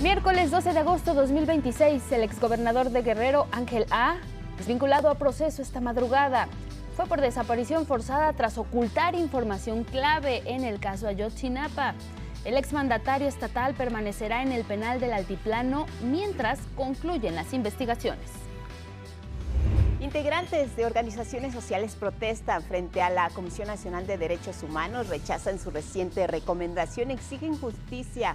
Miércoles 12 de agosto de 2026, el exgobernador de Guerrero, Ángel A., es vinculado a proceso esta madrugada. Fue por desaparición forzada tras ocultar información clave en el caso Ayotzinapa. El exmandatario estatal permanecerá en el penal del Altiplano mientras concluyen las investigaciones. Integrantes de organizaciones sociales protestan frente a la Comisión Nacional de Derechos Humanos, rechazan su reciente recomendación, exigen justicia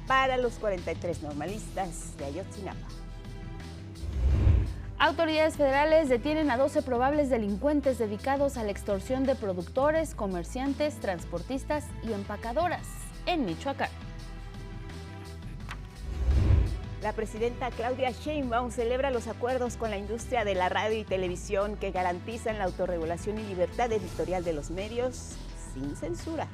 para los 43 normalistas de Ayotzinapa. Autoridades federales detienen a 12 probables delincuentes dedicados a la extorsión de productores, comerciantes, transportistas y empacadoras en Michoacán. La presidenta Claudia Sheinbaum celebra los acuerdos con la industria de la radio y televisión que garantizan la autorregulación y libertad editorial de los medios sin censura.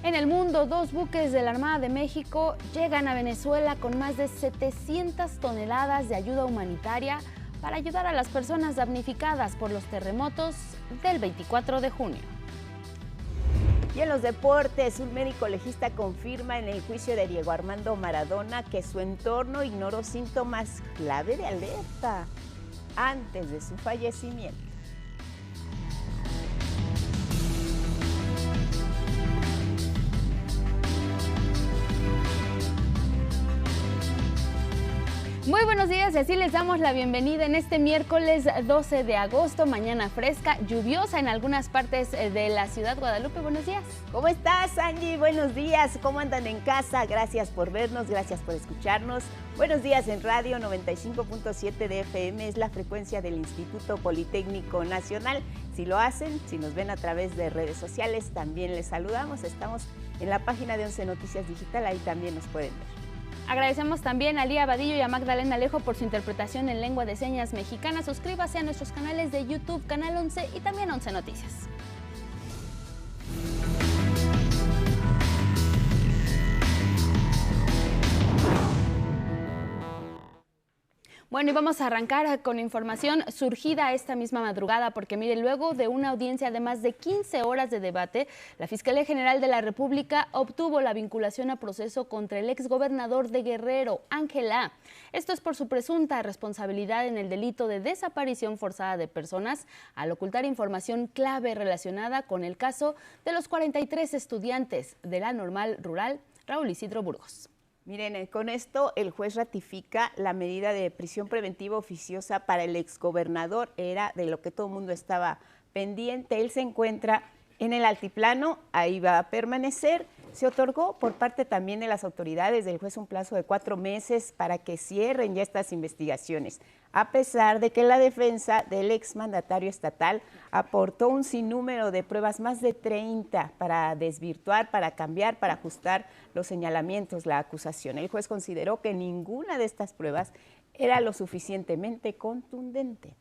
En el mundo, 2 buques de la Armada de México llegan a Venezuela con más de 700 toneladas de ayuda humanitaria para ayudar a las personas damnificadas por los terremotos del 24 de junio. Y en los deportes, un médico legista confirma en el juicio de Diego Armando Maradona que su entorno ignoró síntomas clave de alerta antes de su fallecimiento. Muy buenos días y así les damos la bienvenida en este miércoles 12 de agosto, mañana fresca, lluviosa en algunas partes de la ciudad. Guadalupe, buenos días. ¿Cómo estás, Angie? Buenos días. ¿Cómo andan en casa? Gracias por vernos, gracias por escucharnos. Buenos días en radio 95.7 de FM, es la frecuencia del Instituto Politécnico Nacional. Si lo hacen, si nos ven a través de redes sociales, también les saludamos. Estamos en la página de 11 Noticias Digital, ahí también nos pueden ver. Agradecemos también a Lía Vadillo y a Magdalena Alejo por su interpretación en lengua de señas mexicana. Suscríbase a nuestros canales de YouTube, Canal 11 y también 11 Noticias. Bueno, y vamos a arrancar con información surgida esta misma madrugada, porque mire, luego de una audiencia de más de 15 horas de debate, la Fiscalía General de la República obtuvo la vinculación a proceso contra el exgobernador de Guerrero, Ángel A. Esto es por su presunta responsabilidad en el delito de desaparición forzada de personas al ocultar información clave relacionada con el caso de los 43 estudiantes de la Normal Rural Raúl Isidro Burgos. Miren, con esto el juez ratifica la medida de prisión preventiva oficiosa para el exgobernador. Era de lo que todo el mundo estaba pendiente. Él se encuentra en el altiplano, ahí va a permanecer. Se otorgó por parte también de las autoridades del juez un plazo de 4 meses para que cierren ya estas investigaciones, a pesar de que la defensa del exmandatario estatal aportó un sinnúmero de pruebas, más de 30, para desvirtuar, para cambiar, para ajustar los señalamientos, la acusación. El juez consideró que ninguna de estas pruebas era lo suficientemente contundente.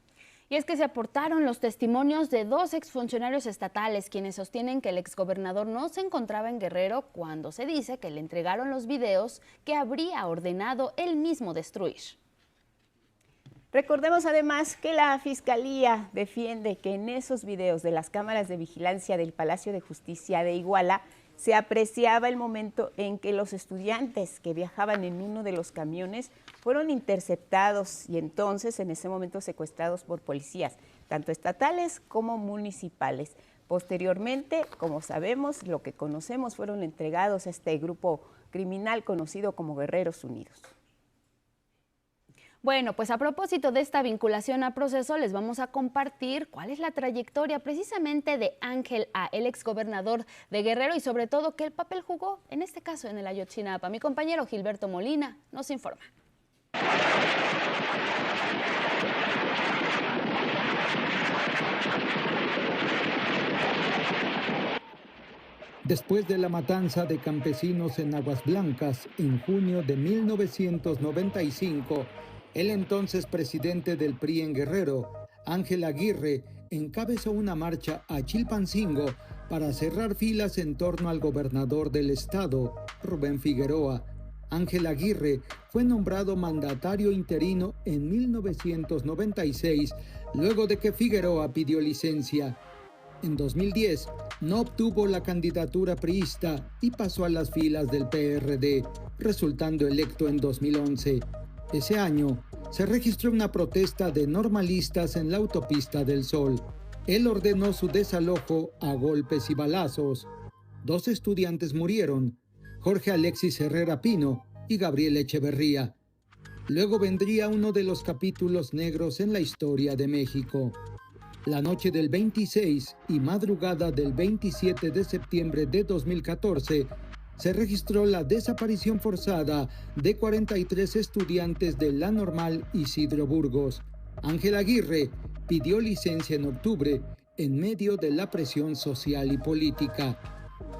Y es que se aportaron los testimonios de 2 exfuncionarios estatales, quienes sostienen que el exgobernador no se encontraba en Guerrero cuando se dice que le entregaron los videos que habría ordenado él mismo destruir. Recordemos además que la Fiscalía defiende que en esos videos de las cámaras de vigilancia del Palacio de Justicia de Iguala se apreciaba el momento en que los estudiantes que viajaban en uno de los camiones fueron interceptados y entonces en ese momento secuestrados por policías, tanto estatales como municipales. Posteriormente, como sabemos, lo que conocemos, fueron entregados a este grupo criminal conocido como Guerreros Unidos. Bueno, pues a propósito de esta vinculación a proceso, les vamos a compartir cuál es la trayectoria precisamente de Ángel A., el exgobernador de Guerrero, y sobre todo qué papel jugó, en este caso, en el Ayotzinapa. Mi compañero Gilberto Molina nos informa. Después de la matanza de campesinos en Aguas Blancas en junio de 1995, el entonces presidente del PRI en Guerrero, Ángel Aguirre, encabezó una marcha a Chilpancingo para cerrar filas en torno al gobernador del estado, Rubén Figueroa. Ángel Aguirre fue nombrado mandatario interino en 1996, luego de que Figueroa pidió licencia. En 2010 no obtuvo la candidatura priista y pasó a las filas del PRD, resultando electo en 2011. Ese año se registró una protesta de normalistas en la autopista del Sol. Él ordenó su desalojo a golpes y balazos. 2 estudiantes murieron, Jorge Alexis Herrera Pino y Gabriel Echeverría. Luego vendría uno de los capítulos negros en la historia de México. La noche del 26 y madrugada del 27 de septiembre de 2014, se registró la desaparición forzada de 43 estudiantes de la Normal Isidro Burgos. Ángel Aguirre pidió licencia en octubre en medio de la presión social y política.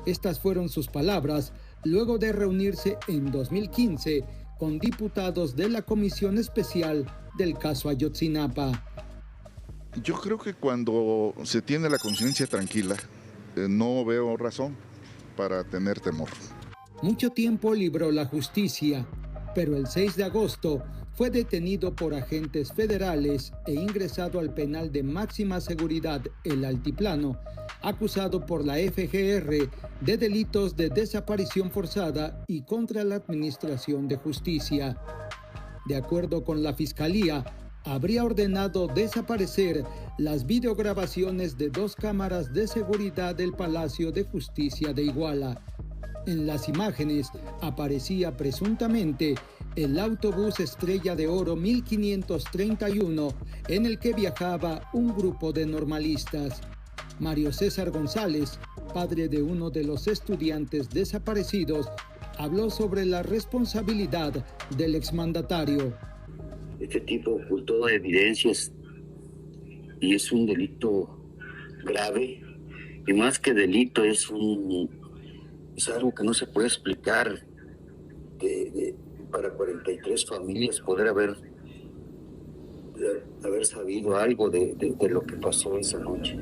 Estas fueron sus palabras luego de reunirse en 2015 con diputados de la Comisión Especial del caso Ayotzinapa. Yo creo que cuando se tiene la conciencia tranquila, no veo razón para tener temor. Mucho tiempo libró la justicia, pero el 6 de agosto fue detenido por agentes federales e ingresado al penal de máxima seguridad El Altiplano, acusado por la FGR de delitos de desaparición forzada y contra la Administración de Justicia. De acuerdo con la Fiscalía, habría ordenado desaparecer las videograbaciones de 2 cámaras de seguridad del Palacio de Justicia de Iguala. En las imágenes aparecía presuntamente el autobús Estrella de Oro 1531 en el que viajaba un grupo de normalistas. Mario César González, padre de uno de los estudiantes desaparecidos, habló sobre la responsabilidad del exmandatario. Este tipo ocultó evidencias y es un delito grave, y más que delito es algo que no se puede explicar para 43 familias poder haber sabido algo de lo que pasó esa noche.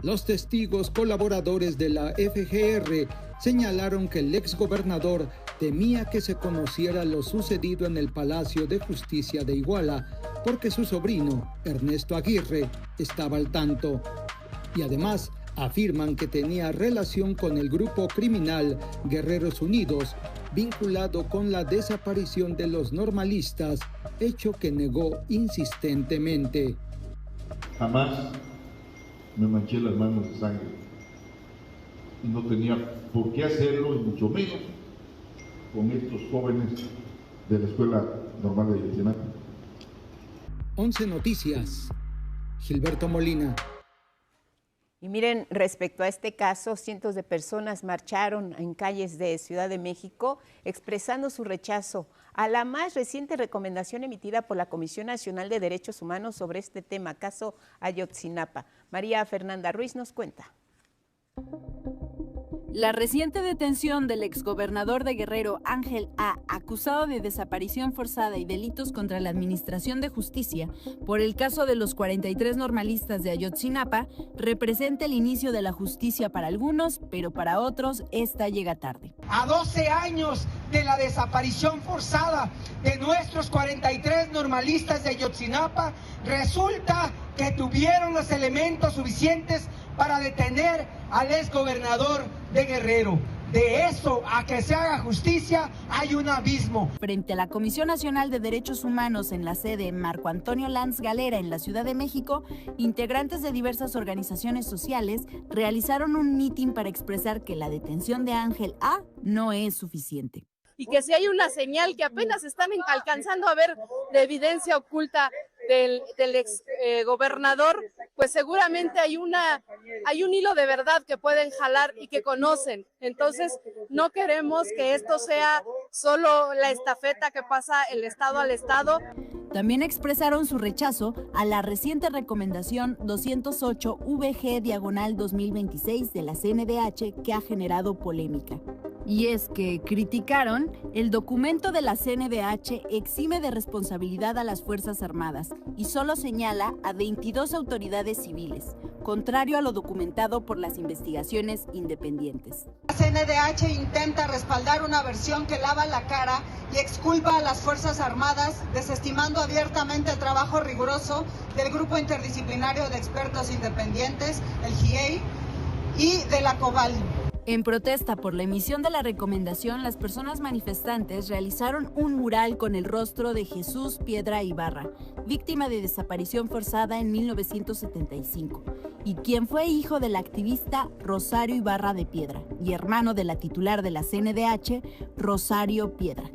Los testigos colaboradores de la FGR señalaron que el exgobernador temía que se conociera lo sucedido en el Palacio de Justicia de Iguala, porque su sobrino, Ernesto Aguirre, estaba al tanto. Y además afirman que tenía relación con el grupo criminal Guerreros Unidos, vinculado con la desaparición de los normalistas, hecho que negó insistentemente. Jamás me manché las manos de sangre y no tenía por qué hacerlo, y mucho menos con estos jóvenes de la Escuela Normal de Ayotzinapa. 11 Noticias, Gilberto Molina. Y miren, respecto a este caso, cientos de personas marcharon en calles de Ciudad de México expresando su rechazo a la más reciente recomendación emitida por la Comisión Nacional de Derechos Humanos sobre este tema, caso Ayotzinapa. María Fernanda Ruiz nos cuenta. La reciente detención del exgobernador de Guerrero, Ángel A., acusado de desaparición forzada y delitos contra la Administración de Justicia por el caso de los 43 normalistas de Ayotzinapa, representa el inicio de la justicia para algunos, pero para otros esta llega tarde. A 12 años de la desaparición forzada de nuestros 43 normalistas de Ayotzinapa, resulta que tuvieron los elementos suficientes para detener al exgobernador de Guerrero. De eso a que se haga justicia hay un abismo. Frente a la Comisión Nacional de Derechos Humanos en la sede Marco Antonio Lanz Galera en la Ciudad de México, integrantes de diversas organizaciones sociales realizaron un mitin para expresar que la detención de Ángel A. no es suficiente. Y que si hay una señal que apenas están alcanzando a ver de evidencia oculta del ex gobernador, pues seguramente hay un hilo de verdad que pueden jalar y que conocen. Entonces no queremos que esto sea solo la estafeta que pasa el estado al estado. También expresaron su rechazo a la reciente recomendación 208 VG/2026 de la CNDH, que ha generado polémica. Y es que criticaron el documento de la CNDH exime de responsabilidad a las Fuerzas Armadas y solo señala a 22 autoridades civiles, contrario a lo documentado por las investigaciones independientes. La CNDH intenta respaldar una versión que lava la cara y exculpa a las Fuerzas Armadas, desestimando abiertamente el trabajo riguroso del Grupo Interdisciplinario de Expertos Independientes, el GIEI, y de la COBAL. En protesta por la emisión de la recomendación, las personas manifestantes realizaron un mural con el rostro de Jesús Piedra Ibarra, víctima de desaparición forzada en 1975, y quien fue hijo del activista Rosario Ibarra de Piedra y hermano de la titular de la CNDH, Rosario Piedra.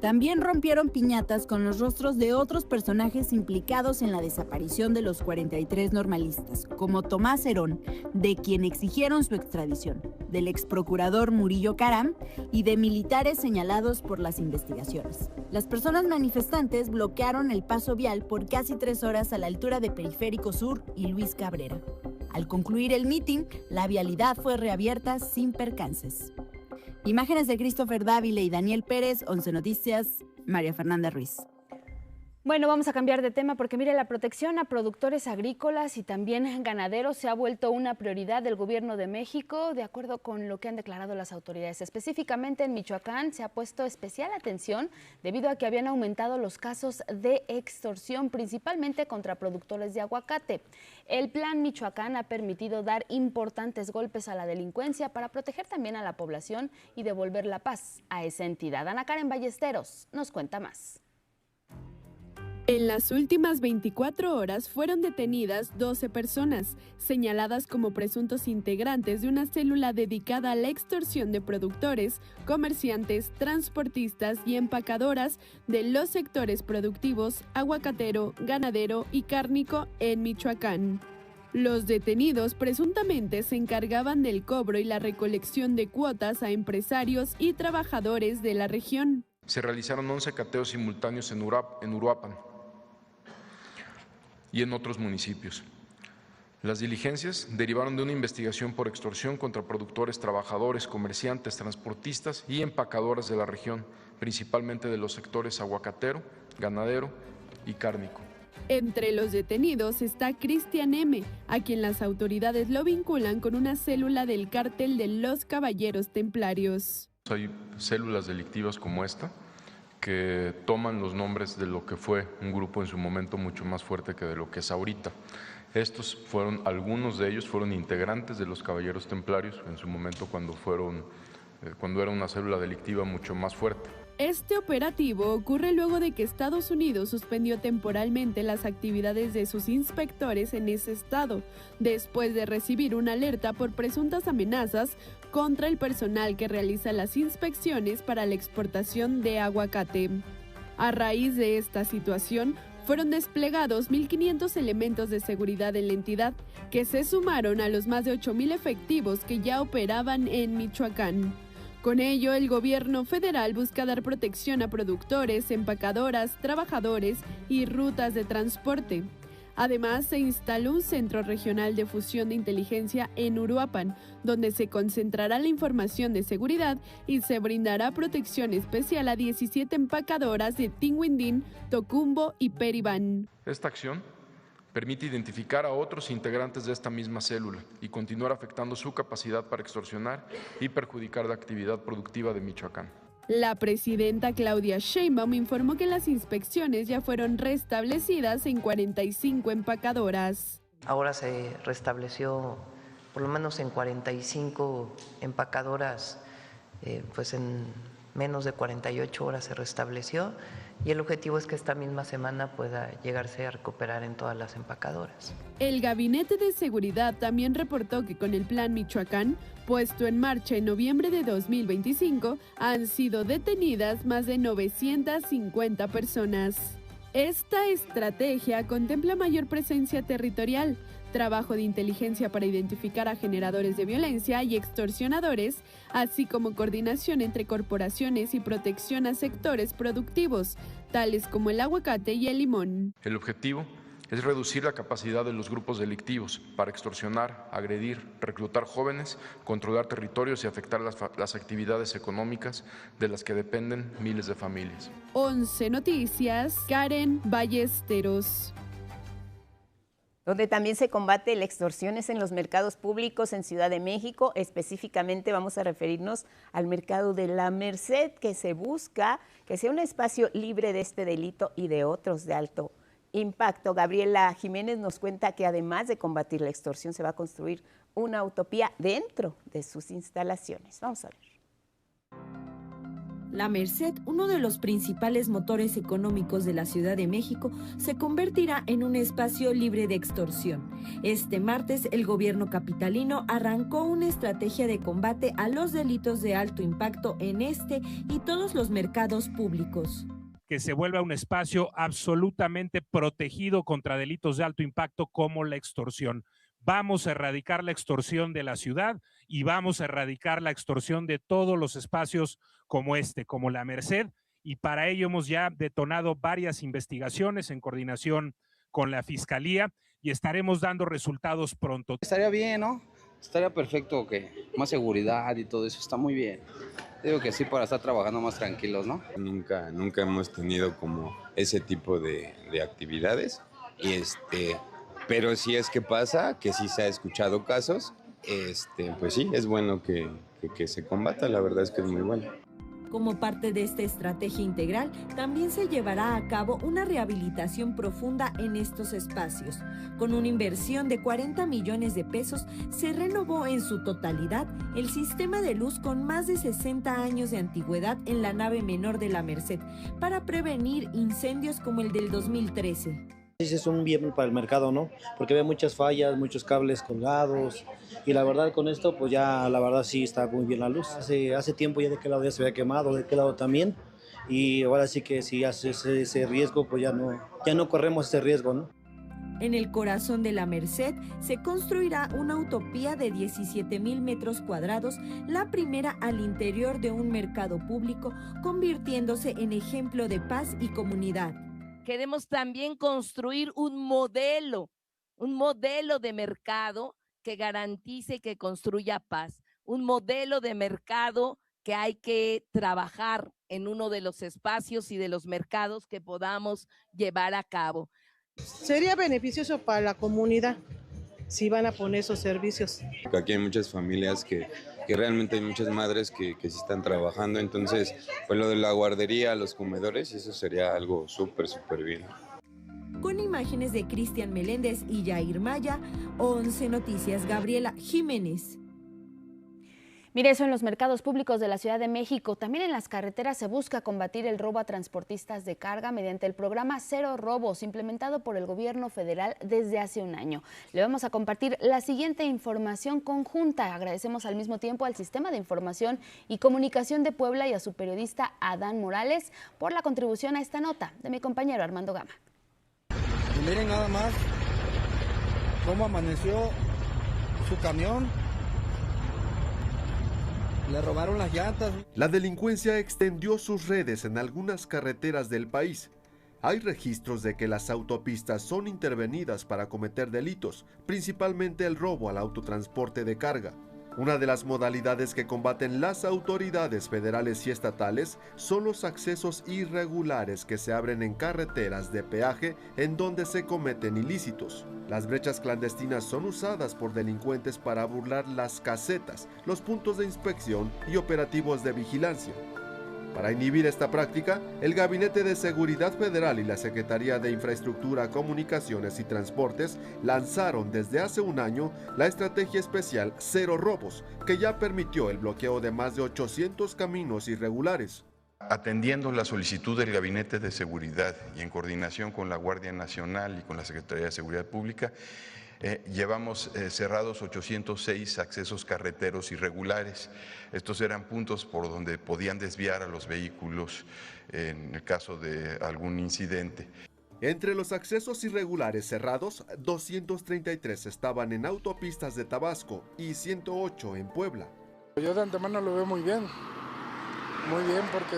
También rompieron piñatas con los rostros de otros personajes implicados en la desaparición de los 43 normalistas, como Tomás Herón, de quien exigieron su extradición, del exprocurador Murillo Caram y de militares señalados por las investigaciones. Las personas manifestantes bloquearon el paso vial por casi 3 horas a la altura de Periférico Sur y Luis Cabrera. Al concluir el mitin, la vialidad fue reabierta sin percances. Imágenes de Christopher Dávila y Daniel Pérez, 11 Noticias, María Fernanda Ruiz. Bueno, vamos a cambiar de tema porque mire, la protección a productores agrícolas y también ganaderos se ha vuelto una prioridad del Gobierno de México, de acuerdo con lo que han declarado las autoridades. Específicamente en Michoacán se ha puesto especial atención debido a que habían aumentado los casos de extorsión, principalmente contra productores de aguacate. El Plan Michoacán ha permitido dar importantes golpes a la delincuencia para proteger también a la población y devolver la paz a esa entidad. Ana Karen Ballesteros nos cuenta más. En las últimas 24 horas fueron detenidas 12 personas, señaladas como presuntos integrantes de una célula dedicada a la extorsión de productores, comerciantes, transportistas y empacadoras de los sectores productivos, aguacatero, ganadero y cárnico en Michoacán. Los detenidos presuntamente se encargaban del cobro y la recolección de cuotas a empresarios y trabajadores de la región. Se realizaron 11 cateos simultáneos en Uruapan y en otros municipios. Las diligencias derivaron de una investigación por extorsión contra productores, trabajadores, comerciantes, transportistas y empacadoras de la región, principalmente de los sectores aguacatero, ganadero y cárnico. Entre los detenidos está Cristian M., a quien las autoridades lo vinculan con una célula del cártel de los Caballeros Templarios. Hay células delictivas como esta que toman los nombres de lo que fue un grupo en su momento mucho más fuerte que de lo que es ahorita. Algunos de ellos fueron integrantes de los Caballeros Templarios en su momento cuando era una célula delictiva mucho más fuerte. Este operativo ocurre luego de que Estados Unidos suspendió temporalmente las actividades de sus inspectores en ese estado, después de recibir una alerta por presuntas amenazas contra el personal que realiza las inspecciones para la exportación de aguacate. A raíz de esta situación, fueron desplegados 1.500 elementos de seguridad en la entidad, que se sumaron a los más de 8.000 efectivos que ya operaban en Michoacán. Con ello, el gobierno federal busca dar protección a productores, empacadoras, trabajadores y rutas de transporte. Además, se instaló un centro regional de fusión de inteligencia en Uruapan, donde se concentrará la información de seguridad y se brindará protección especial a 17 empacadoras de Tinguindín, Tocumbo y Peribán. Esta acción permite identificar a otros integrantes de esta misma célula y continuar afectando su capacidad para extorsionar y perjudicar la actividad productiva de Michoacán. La presidenta Claudia Sheinbaum informó que las inspecciones ya fueron restablecidas en 45 empacadoras. Ahora se restableció por lo menos en 45 empacadoras, pues en menos de 48 horas se restableció. Y el objetivo es que esta misma semana pueda llegarse a recuperar en todas las empacadoras. El Gabinete de Seguridad también reportó que con el Plan Michoacán, puesto en marcha en noviembre de 2025, han sido detenidas más de 950 personas. Esta estrategia contempla mayor presencia territorial, trabajo de inteligencia para identificar a generadores de violencia y extorsionadores, así como coordinación entre corporaciones y protección a sectores productivos, tales como el aguacate y el limón. El objetivo es reducir la capacidad de los grupos delictivos para extorsionar, agredir, reclutar jóvenes, controlar territorios y afectar las actividades económicas de las que dependen miles de familias. 11 Noticias, Karen Ballesteros. Donde también se combate la extorsión es en los mercados públicos en Ciudad de México. Específicamente vamos a referirnos al mercado de la Merced, que se busca que sea un espacio libre de este delito y de otros de alto impacto. Gabriela Jiménez nos cuenta que además de combatir la extorsión, se va a construir una utopía dentro de sus instalaciones. Vamos a ver. La Merced, uno de los principales motores económicos de la Ciudad de México, se convertirá en un espacio libre de extorsión. Este martes, el gobierno capitalino arrancó una estrategia de combate a los delitos de alto impacto en este y todos los mercados públicos. Que se vuelva un espacio absolutamente protegido contra delitos de alto impacto como la extorsión. Vamos a erradicar la extorsión de la ciudad y vamos a erradicar la extorsión de todos los espacios como este, como la Merced, y para ello hemos ya detonado varias investigaciones en coordinación con la Fiscalía y estaremos dando resultados pronto. Estaría bien, ¿no? Estaría perfecto, que más seguridad y todo eso está muy bien. Digo que sí, para estar trabajando más tranquilos, ¿no? Nunca hemos tenido como ese tipo de actividades y pero si es que pasa, que sí se ha escuchado casos, pues sí, es bueno que se combata, la verdad es que es muy bueno. Como parte de esta estrategia integral, también se llevará a cabo una rehabilitación profunda en estos espacios. Con una inversión de 40 millones de pesos, se renovó en su totalidad el sistema de luz con más de 60 años de antigüedad en la nave menor de la Merced, para prevenir incendios como el del 2013. Es un bien para el mercado, ¿no? Porque ve muchas fallas, muchos cables colgados y la verdad con esto pues ya la verdad sí está muy bien la luz. Hace tiempo ya de qué lado ya se había quemado, de qué lado también, y ahora sí que si hace ese riesgo pues ya no corremos ese riesgo, ¿no? En el corazón de la Merced se construirá una utopía de 17,000 metros cuadrados, la primera al interior de un mercado público, convirtiéndose en ejemplo de paz y comunidad. Queremos también construir un modelo de mercado que garantice y que construya paz, un modelo de mercado que hay que trabajar en uno de los espacios y de los mercados que podamos llevar a cabo. Sería beneficioso para la comunidad si van a poner esos servicios. Aquí hay muchas familias que realmente hay muchas madres que sí están trabajando, entonces pues lo de la guardería, los comedores, eso sería algo súper bien. Con imágenes de Cristian Meléndez y Yair Maya, 11 Noticias, Gabriela Jiménez. Mire, eso en los mercados públicos de la Ciudad de México. También en las carreteras se busca combatir el robo a transportistas de carga mediante el programa Cero Robos, implementado por el gobierno federal desde hace un año. Le vamos a compartir la siguiente información conjunta. Agradecemos al mismo tiempo al Sistema de Información y Comunicación de Puebla y a su periodista Adán Morales por la contribución a esta nota de mi compañero Armando Gama. Y miren nada más cómo amaneció su camión. Le robaron las llantas. La delincuencia extendió sus redes en algunas carreteras del país. Hay registros de que las autopistas son intervenidas para cometer delitos, principalmente el robo al autotransporte de carga. Una de las modalidades que combaten las autoridades federales y estatales son los accesos irregulares que se abren en carreteras de peaje en donde se cometen ilícitos. Las brechas clandestinas son usadas por delincuentes para burlar las casetas, los puntos de inspección y operativos de vigilancia. Para inhibir esta práctica, el Gabinete de Seguridad Federal y la Secretaría de Infraestructura, Comunicaciones y Transportes lanzaron desde hace un año la estrategia especial Cero Robos, que ya permitió el bloqueo de más de 800 caminos irregulares. Atendiendo la solicitud del Gabinete de Seguridad y en coordinación con la Guardia Nacional y con la Secretaría de Seguridad Pública, llevamos cerrados 806 accesos carreteros irregulares. Estos eran puntos por donde podían desviar a los vehículos en el caso de algún incidente. Entre los accesos irregulares cerrados, 233 estaban en autopistas de Tabasco y 108 en Puebla. Yo de antemano lo veo muy bien porque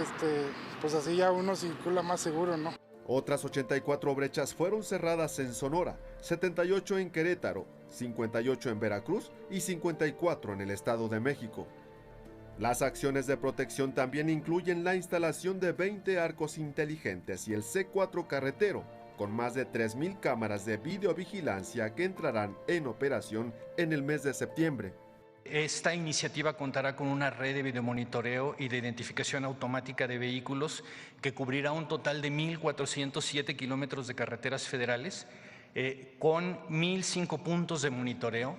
pues así ya uno circula más seguro, ¿no? Otras 84 brechas fueron cerradas en Sonora, 78 en Querétaro, 58 en Veracruz y 54 en el Estado de México. Las acciones de protección también incluyen la instalación de 20 arcos inteligentes y el C4 carretero, con más de 3,000 cámaras de videovigilancia que entrarán en operación en el mes de septiembre. Esta iniciativa contará con una red de videomonitoreo y de identificación automática de vehículos que cubrirá un total de 1,407 kilómetros de carreteras federales, con 1,005 puntos de monitoreo,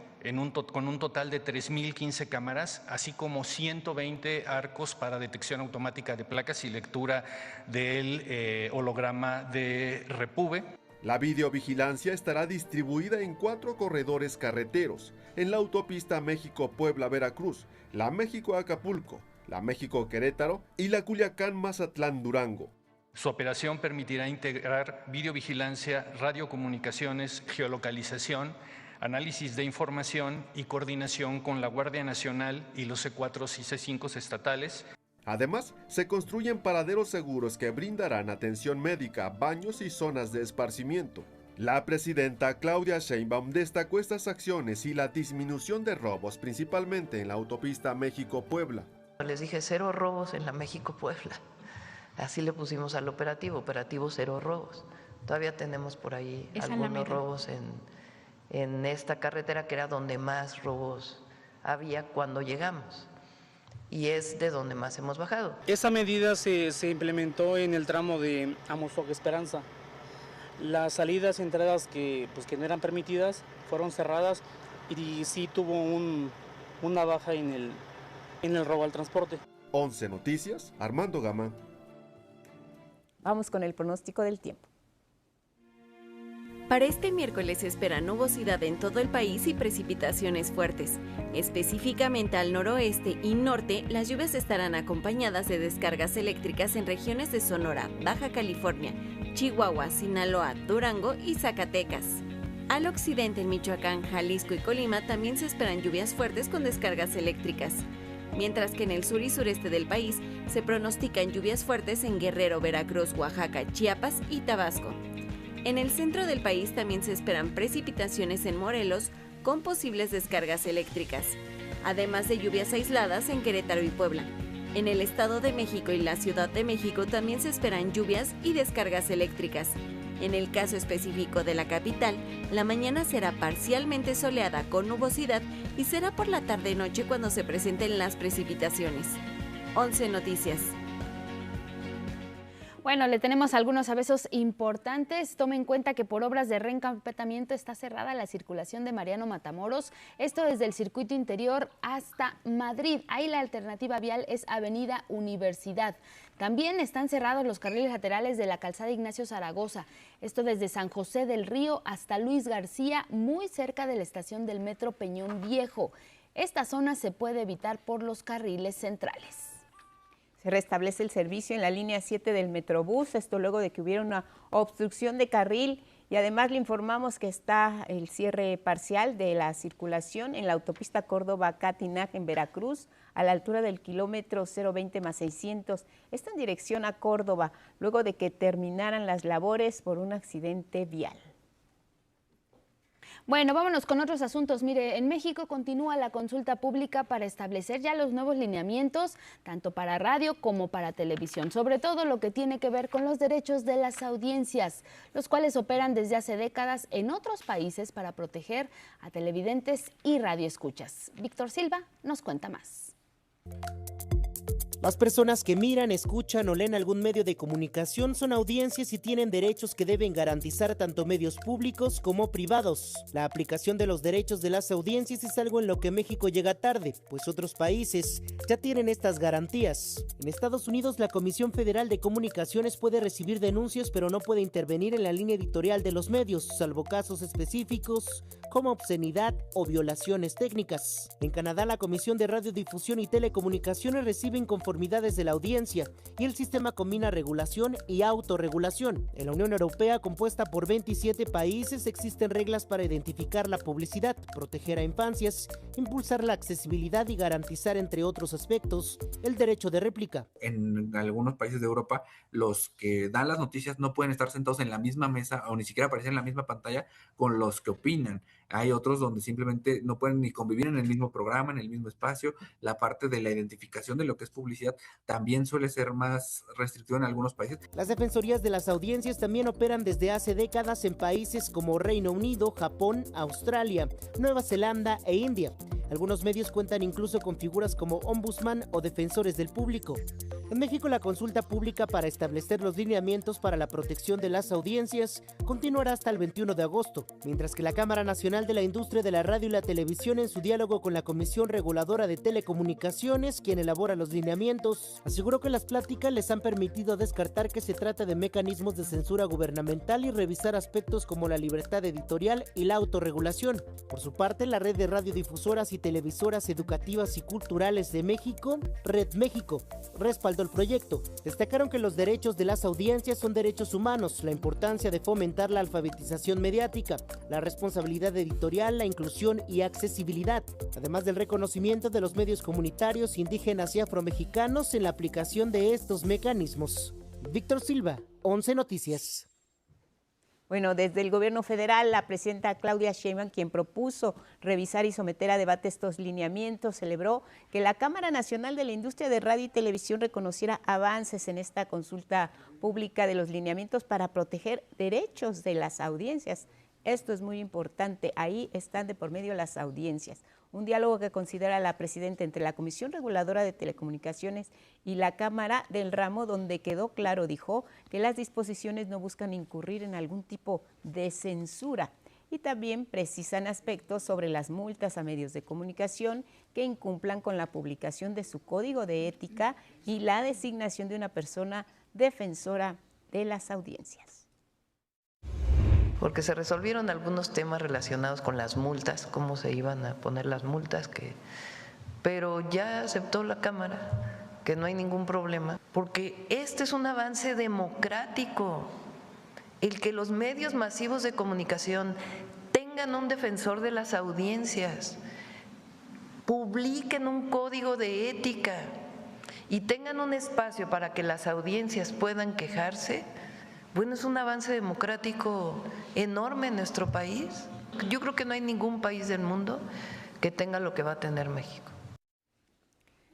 con un total de 3,015 cámaras, así como 120 arcos para detección automática de placas y lectura del holograma de Repube. La videovigilancia estará distribuida en 4 corredores carreteros, en la autopista México-Puebla-Veracruz, la México-Acapulco, la México-Querétaro y la Culiacán-Mazatlán-Durango. Su operación permitirá integrar videovigilancia, radiocomunicaciones, geolocalización, análisis de información y coordinación con la Guardia Nacional y los C4 y C5 estatales. Además, se construyen paraderos seguros que brindarán atención médica, baños y zonas de esparcimiento. La presidenta Claudia Sheinbaum destacó estas acciones y la disminución de robos, principalmente en la autopista México-Puebla. Les dije 0 robos en la México-Puebla. Así le pusimos al operativo 0 robos. Todavía tenemos por ahí algunos robos en esta carretera, que era donde más robos había cuando llegamos. Y es de donde más hemos bajado. Esa medida se implementó en el tramo de Amozoc Esperanza. Las salidas y entradas que no eran permitidas fueron cerradas y sí tuvo una baja en el robo al transporte. 11 Noticias, Armando Gama. Vamos con el pronóstico del tiempo. Para este miércoles se espera nubosidad en todo el país y precipitaciones fuertes. Específicamente al noroeste y norte, las lluvias estarán acompañadas de descargas eléctricas en regiones de Sonora, Baja California, Chihuahua, Sinaloa, Durango y Zacatecas. Al occidente, en Michoacán, Jalisco y Colima, también se esperan lluvias fuertes con descargas eléctricas. Mientras que en el sur y sureste del país se pronostican lluvias fuertes en Guerrero, Veracruz, Oaxaca, Chiapas y Tabasco. En el centro del país también se esperan precipitaciones en Morelos con posibles descargas eléctricas, además de lluvias aisladas en Querétaro y Puebla. En el Estado de México y la Ciudad de México también se esperan lluvias y descargas eléctricas. En el caso específico de la capital, la mañana será parcialmente soleada con nubosidad y será por la tarde-noche cuando se presenten las precipitaciones. 11 Noticias. Bueno, le tenemos algunos avisos importantes. Tome en cuenta que por obras de reencampamiento está cerrada la circulación de Mariano Matamoros, esto desde el circuito interior hasta Madrid. Ahí la alternativa vial es Avenida Universidad. También están cerrados los carriles laterales de la calzada Ignacio Zaragoza, esto desde San José del Río hasta Luis García, muy cerca de la estación del metro Peñón Viejo. Esta zona se puede evitar por los carriles centrales. Se restablece el servicio en la línea 7 del Metrobús, esto luego de que hubiera una obstrucción de carril, y además le informamos que está el cierre parcial de la circulación en la autopista Córdoba-Catinac en Veracruz, a la altura del kilómetro 020+600, esto en dirección a Córdoba, luego de que terminaran las labores por un accidente vial. Bueno, vámonos con otros asuntos. Mire, en México continúa la consulta pública para establecer ya los nuevos lineamientos, tanto para radio como para televisión, sobre todo lo que tiene que ver con los derechos de las audiencias, los cuales operan desde hace décadas en otros países para proteger a televidentes y radioescuchas. Víctor Silva nos cuenta más. Las personas que miran, escuchan o leen algún medio de comunicación son audiencias y tienen derechos que deben garantizar tanto medios públicos como privados. La aplicación de los derechos de las audiencias es algo en lo que México llega tarde, pues otros países ya tienen estas garantías. En Estados Unidos, la Comisión Federal de Comunicaciones puede recibir denuncias, pero no puede intervenir en la línea editorial de los medios, salvo casos específicos como obscenidad o violaciones técnicas. En Canadá, la Comisión de Radiodifusión y Telecomunicaciones recibe inconformidades de la audiencia y el sistema combina regulación y autorregulación. En la Unión Europea, compuesta por 27 países, existen reglas para identificar la publicidad, proteger a infancias, impulsar la accesibilidad y garantizar, entre otros aspectos, el derecho de réplica. En algunos países de Europa, los que dan las noticias no pueden estar sentados en la misma mesa o ni siquiera aparecer en la misma pantalla con los que opinan. Hay otros donde simplemente no pueden ni convivir en el mismo programa, en el mismo espacio. La parte de la identificación de lo que es publicidad también suele ser más restrictiva en algunos países. Las defensorías de las audiencias también operan desde hace décadas en países como Reino Unido, Japón, Australia, Nueva Zelanda e India. Algunos medios cuentan incluso con figuras como ombudsman o defensores del público. En México, la consulta pública para establecer los lineamientos para la protección de las audiencias continuará hasta el 21 de agosto, mientras que la Cámara Nacional de la Industria de la Radio y la Televisión, en su diálogo con la Comisión Reguladora de Telecomunicaciones, quien elabora los lineamientos, aseguró que las pláticas les han permitido descartar que se trata de mecanismos de censura gubernamental y revisar aspectos como la libertad editorial y la autorregulación. Por su parte, la Red de Radiodifusoras y Televisoras Educativas y Culturales de México, Red México, respaldó el proyecto. Destacaron que los derechos de las audiencias son derechos humanos, la importancia de fomentar la alfabetización mediática, la responsabilidad editorial, la inclusión y accesibilidad, además del reconocimiento de los medios comunitarios, indígenas y afromexicanos en la aplicación de estos mecanismos. Víctor Silva, 11 Noticias. Bueno, desde el gobierno federal, la presidenta Claudia Sheinbaum, quien propuso revisar y someter a debate estos lineamientos, celebró que la Cámara Nacional de la Industria de Radio y Televisión reconociera avances en esta consulta pública de los lineamientos para proteger derechos de las audiencias. Esto es muy importante, ahí están de por medio las audiencias. Un diálogo que considera la presidenta entre la Comisión Reguladora de Telecomunicaciones y la Cámara del ramo, donde quedó claro, dijo, que las disposiciones no buscan incurrir en algún tipo de censura y también precisan aspectos sobre las multas a medios de comunicación que incumplan con la publicación de su código de ética y la designación de una persona defensora de las audiencias. Porque se resolvieron algunos temas relacionados con las multas, cómo se iban a poner las multas, pero ya aceptó la Cámara que no hay ningún problema, porque este es un avance democrático. El que los medios masivos de comunicación tengan un defensor de las audiencias, publiquen un código de ética y tengan un espacio para que las audiencias puedan quejarse. Bueno, es un avance democrático enorme en nuestro país. Yo creo que no hay ningún país del mundo que tenga lo que va a tener México.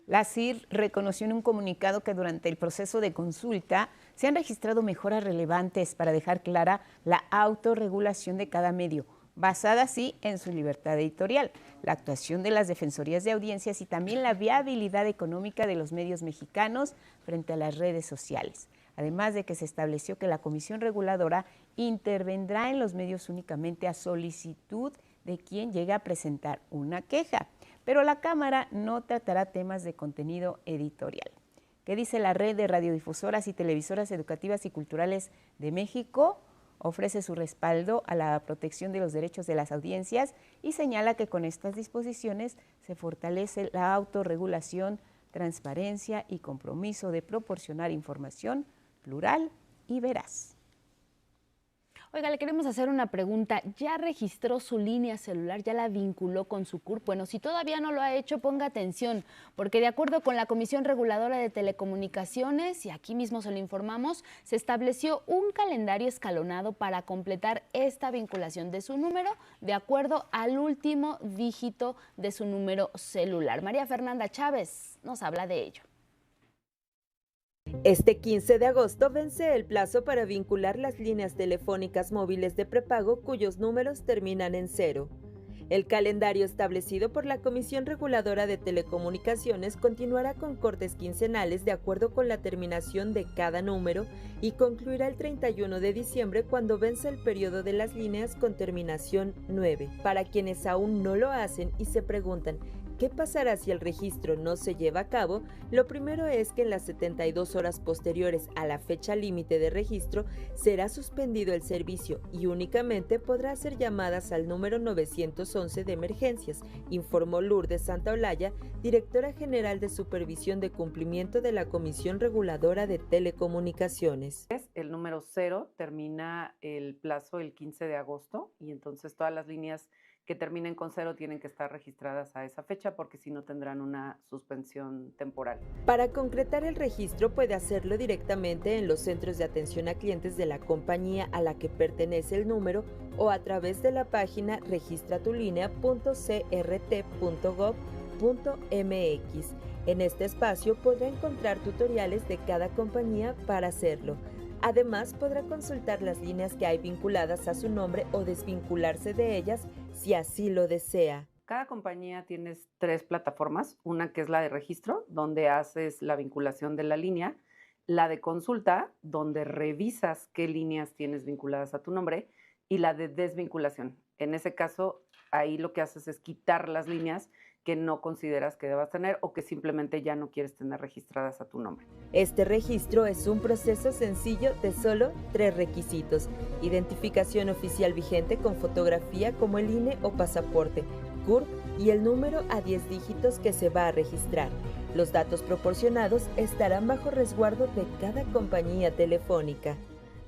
La CIR reconoció en un comunicado que durante el proceso de consulta se han registrado mejoras relevantes para dejar clara la autorregulación de cada medio, basada así en su libertad editorial, la actuación de las defensorías de audiencias y también la viabilidad económica de los medios mexicanos frente a las redes sociales. Además de que se estableció que la Comisión Reguladora intervendrá en los medios únicamente a solicitud de quien llegue a presentar una queja, pero la Cámara no tratará temas de contenido editorial. ¿Qué dice la Red de Radiodifusoras y Televisoras Educativas y Culturales de México? Ofrece su respaldo a la protección de los derechos de las audiencias y señala que con estas disposiciones se fortalece la autorregulación, transparencia y compromiso de proporcionar información plural y veraz. Oiga, le queremos hacer una pregunta. ¿Ya registró su línea celular? ¿Ya la vinculó con su CURP? Bueno, si todavía no lo ha hecho, ponga atención, porque de acuerdo con la Comisión Reguladora de Telecomunicaciones, y aquí mismo se lo informamos, se estableció un calendario escalonado para completar esta vinculación de su número de acuerdo al último dígito de su número celular. María Fernanda Chávez nos habla de ello. Este 15 de agosto vence el plazo para vincular las líneas telefónicas móviles de prepago cuyos números terminan en 0. El calendario establecido por la Comisión Reguladora de Telecomunicaciones continuará con cortes quincenales de acuerdo con la terminación de cada número y concluirá el 31 de diciembre cuando vence el periodo de las líneas con terminación 9. Para quienes aún no lo hacen y se preguntan ¿qué pasará si el registro no se lleva a cabo? Lo primero es que en las 72 horas posteriores a la fecha límite de registro será suspendido el servicio y únicamente podrá hacer llamadas al número 911 de emergencias, informó Lourdes Santaolalla, directora general de Supervisión de Cumplimiento de la Comisión Reguladora de Telecomunicaciones. El número 0 termina el plazo el 15 de agosto y entonces todas las líneas que terminen con 0 tienen que estar registradas a esa fecha porque si no tendrán una suspensión temporal. Para concretar el registro puede hacerlo directamente en los centros de atención a clientes de la compañía a la que pertenece el número o a través de la página registratulinea.crt.gov.mx. En este espacio podrá encontrar tutoriales de cada compañía para hacerlo. Además, podrá consultar las líneas que hay vinculadas a su nombre o desvincularse de ellas si así lo desea. Cada compañía tiene 3 plataformas, una que es la de registro, donde haces la vinculación de la línea, la de consulta, donde revisas qué líneas tienes vinculadas a tu nombre, y la de desvinculación. En ese caso, ahí lo que haces es quitar las líneas que no consideras que debas tener o que simplemente ya no quieres tener registradas a tu nombre. Este registro es un proceso sencillo de solo 3 requisitos: identificación oficial vigente con fotografía como el INE o pasaporte, CURP y el número a 10 dígitos que se va a registrar. Los datos proporcionados estarán bajo resguardo de cada compañía telefónica.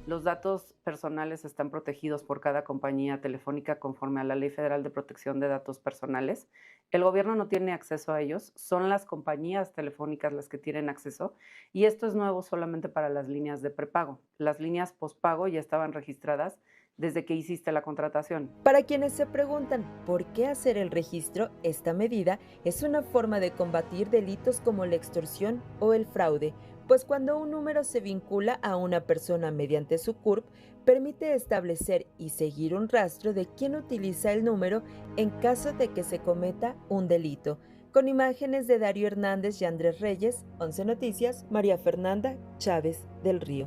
Los datos personales están protegidos por cada compañía telefónica conforme a la Ley Federal de Protección de Datos Personales. El gobierno no tiene acceso a ellos, son las compañías telefónicas las que tienen acceso y esto es nuevo solamente para las líneas de prepago. Las líneas postpago ya estaban registradas desde que hiciste la contratación. Para quienes se preguntan por qué hacer el registro, esta medida es una forma de combatir delitos como la extorsión o el fraude, pues cuando un número se vincula a una persona mediante su CURP, permite establecer y seguir un rastro de quién utiliza el número en caso de que se cometa un delito. Con imágenes de Darío Hernández y Andrés Reyes, 11 Noticias, María Fernanda Chávez del Río.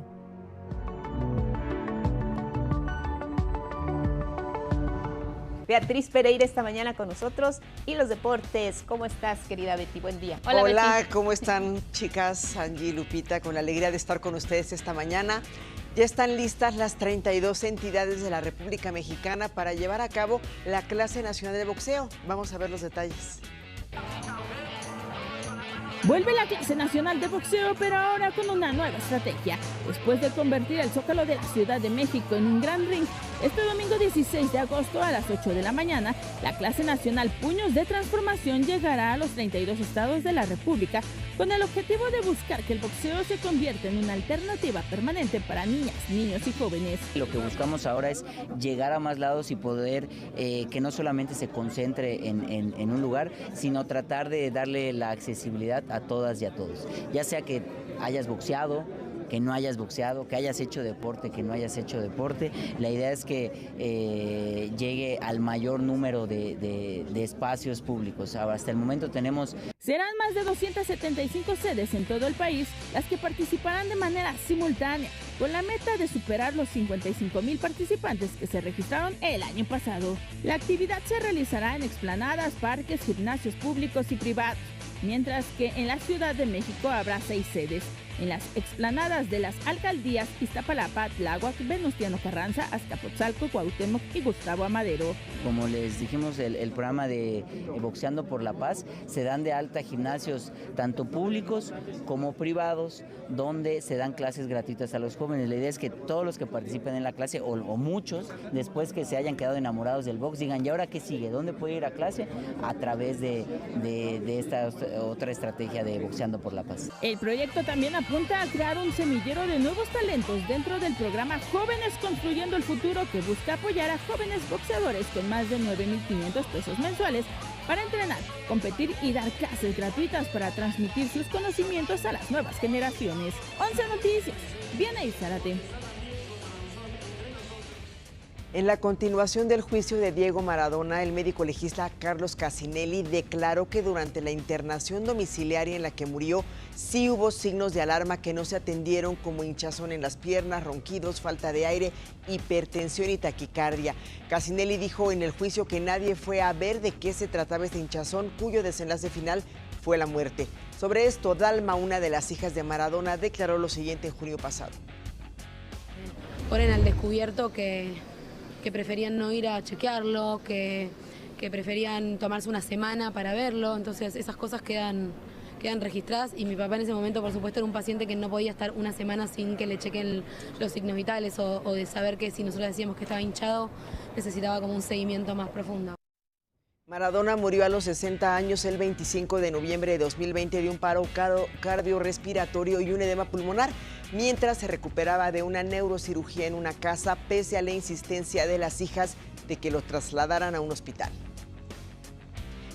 Beatriz Pereira esta mañana con nosotros y los deportes. ¿Cómo estás, querida Betty? Buen día. Hola, Betty. ¿Cómo están, chicas? Angie y Lupita, con la alegría de estar con ustedes esta mañana. Ya están listas las 32 entidades de la República Mexicana para llevar a cabo la clase nacional de boxeo. Vamos a ver los detalles. Vuelve la clase nacional de boxeo, pero ahora con una nueva estrategia. Después de convertir el Zócalo de la Ciudad de México en un gran ring, este domingo 16 de agosto a las 8 de la mañana, la clase nacional Puños de Transformación llegará a los 32 estados de la República con el objetivo de buscar que el boxeo se convierta en una alternativa permanente para niñas, niños y jóvenes. Lo que buscamos ahora es llegar a más lados y poder que no solamente se concentre en un lugar, sino tratar de darle la accesibilidad a todas y a todos, ya sea que hayas boxeado, que no hayas boxeado, que hayas hecho deporte, que no hayas hecho deporte. La idea es que llegue al mayor número de espacios públicos. Hasta el momento tenemos... Serán más de 275 sedes en todo el país las que participarán de manera simultánea, con la meta de superar los 55,000 participantes que se registraron el año pasado. La actividad se realizará en explanadas, parques, gimnasios públicos y privados, mientras que en la Ciudad de México habrá 6 sedes. En las explanadas de las alcaldías Iztapalapa, Tláhuac, Venustiano Carranza, Azcapotzalco, Cuauhtémoc y Gustavo Amadero. Como les dijimos, el programa de Boxeando por la Paz, se dan de alta gimnasios tanto públicos como privados, donde se dan clases gratuitas a los jóvenes. La idea es que todos los que participen en la clase, o muchos, después que se hayan quedado enamorados del box, digan, ¿y ahora qué sigue? ¿Dónde puedo ir a clase? A través de esta otra estrategia de Boxeando por la Paz. El proyecto también apunta a crear un semillero de nuevos talentos dentro del programa Jóvenes Construyendo el Futuro, que busca apoyar a jóvenes boxeadores con más de 9,500 pesos mensuales para entrenar, competir y dar clases gratuitas para transmitir sus conocimientos a las nuevas generaciones. 11 Noticias, Vianey Zárate. En la continuación del juicio de Diego Maradona, el médico legista Carlos Cassinelli declaró que durante la internación domiciliaria en la que murió, sí hubo signos de alarma que no se atendieron, como hinchazón en las piernas, ronquidos, falta de aire, hipertensión y taquicardia. Cassinelli dijo en el juicio que nadie fue a ver de qué se trataba este hinchazón, cuyo desenlace final fue la muerte. Sobre esto, Dalma, una de las hijas de Maradona, declaró lo siguiente en junio pasado. Ponen al descubierto que preferían no ir a chequearlo, que preferían tomarse una semana para verlo, entonces esas cosas quedan registradas y mi papá en ese momento, por supuesto, era un paciente que no podía estar una semana sin que le chequen los signos vitales o de saber que si nosotros decíamos que estaba hinchado, necesitaba como un seguimiento más profundo. Maradona murió a los 60 años el 25 de noviembre de 2020 de un paro cardiorrespiratorio y un edema pulmonar, mientras se recuperaba de una neurocirugía en una casa, pese a la insistencia de las hijas de que lo trasladaran a un hospital.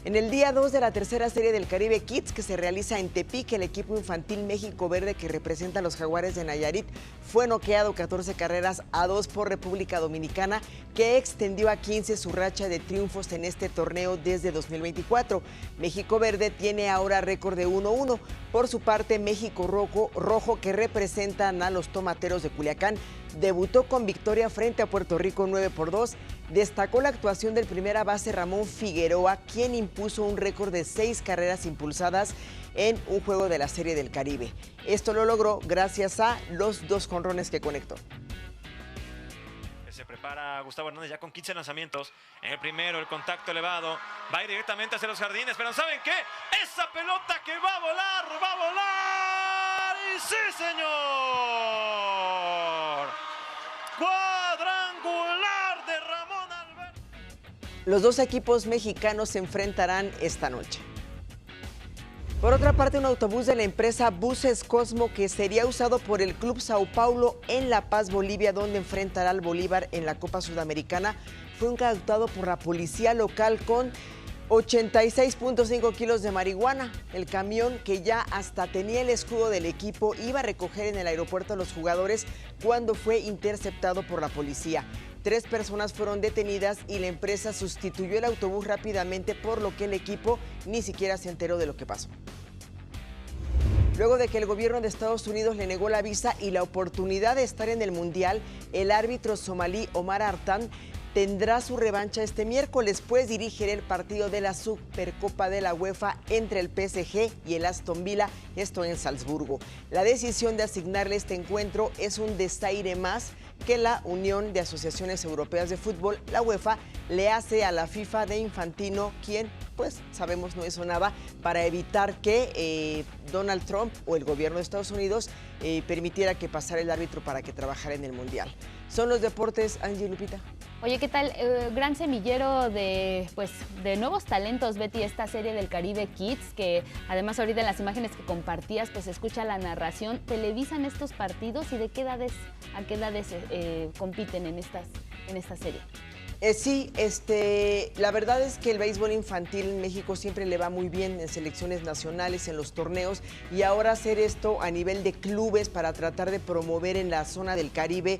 En el día 2 de la tercera serie del Caribe Kids, que se realiza en Tepic, el equipo infantil México Verde, que representa a los Jaguares de Nayarit, fue noqueado 14-2 por República Dominicana, que extendió a 15 su racha de triunfos en este torneo desde 2024. México Verde tiene ahora récord de 1-1. Por su parte, México Rojo, que representan a los Tomateros de Culiacán, debutó con victoria frente a Puerto Rico 9-2. Destacó la actuación del primera base Ramón Figueroa, quien impuso un récord de 6 carreras impulsadas en un juego de la Serie del Caribe. Esto lo logró gracias a los 2 jonrones que conectó. Se prepara Gustavo Hernández ya con 15 lanzamientos. En el primero, el contacto elevado. Va a ir directamente hacia los jardines, pero ¿saben qué? Esa pelota que va a volar, va a volar. ¡Y sí, señor! Cuadrangular de Ramón Alberto. Los 2 equipos mexicanos se enfrentarán esta noche. Por otra parte, un autobús de la empresa Buses Cosmo, que sería usado por el Club Sao Paulo en La Paz, Bolivia, donde enfrentará al Bolívar en la Copa Sudamericana, fue incautado por la policía local con 86.5 kilos de marihuana. El camión, que ya hasta tenía el escudo del equipo, iba a recoger en el aeropuerto a los jugadores cuando fue interceptado por la policía. 3 personas fueron detenidas y la empresa sustituyó el autobús rápidamente, por lo que el equipo ni siquiera se enteró de lo que pasó. Luego de que el gobierno de Estados Unidos le negó la visa y la oportunidad de estar en el Mundial, el árbitro somalí Omar Artan tendrá su revancha este miércoles, pues dirigirá el partido de la Supercopa de la UEFA entre el PSG y el Aston Villa, esto en Salzburgo. La decisión de asignarle este encuentro es un desaire más que la Unión de Asociaciones Europeas de Fútbol, la UEFA, le hace a la FIFA de Infantino, quien, pues sabemos, no hizo nada para evitar que Donald Trump o el gobierno de Estados Unidos permitiera que pasara el árbitro para que trabajara en el Mundial. Son los deportes, Angie, Lupita. Oye, ¿qué tal? Gran semillero de nuevos talentos, Betty, esta serie del Caribe Kids, que además ahorita en las imágenes que compartías, pues se escucha la narración. ¿Televisan estos partidos y de qué edades a qué edades compiten en esta serie? Sí, la verdad es que el béisbol infantil en México siempre le va muy bien en selecciones nacionales, en los torneos, y ahora hacer esto a nivel de clubes para tratar de promover en la zona del Caribe,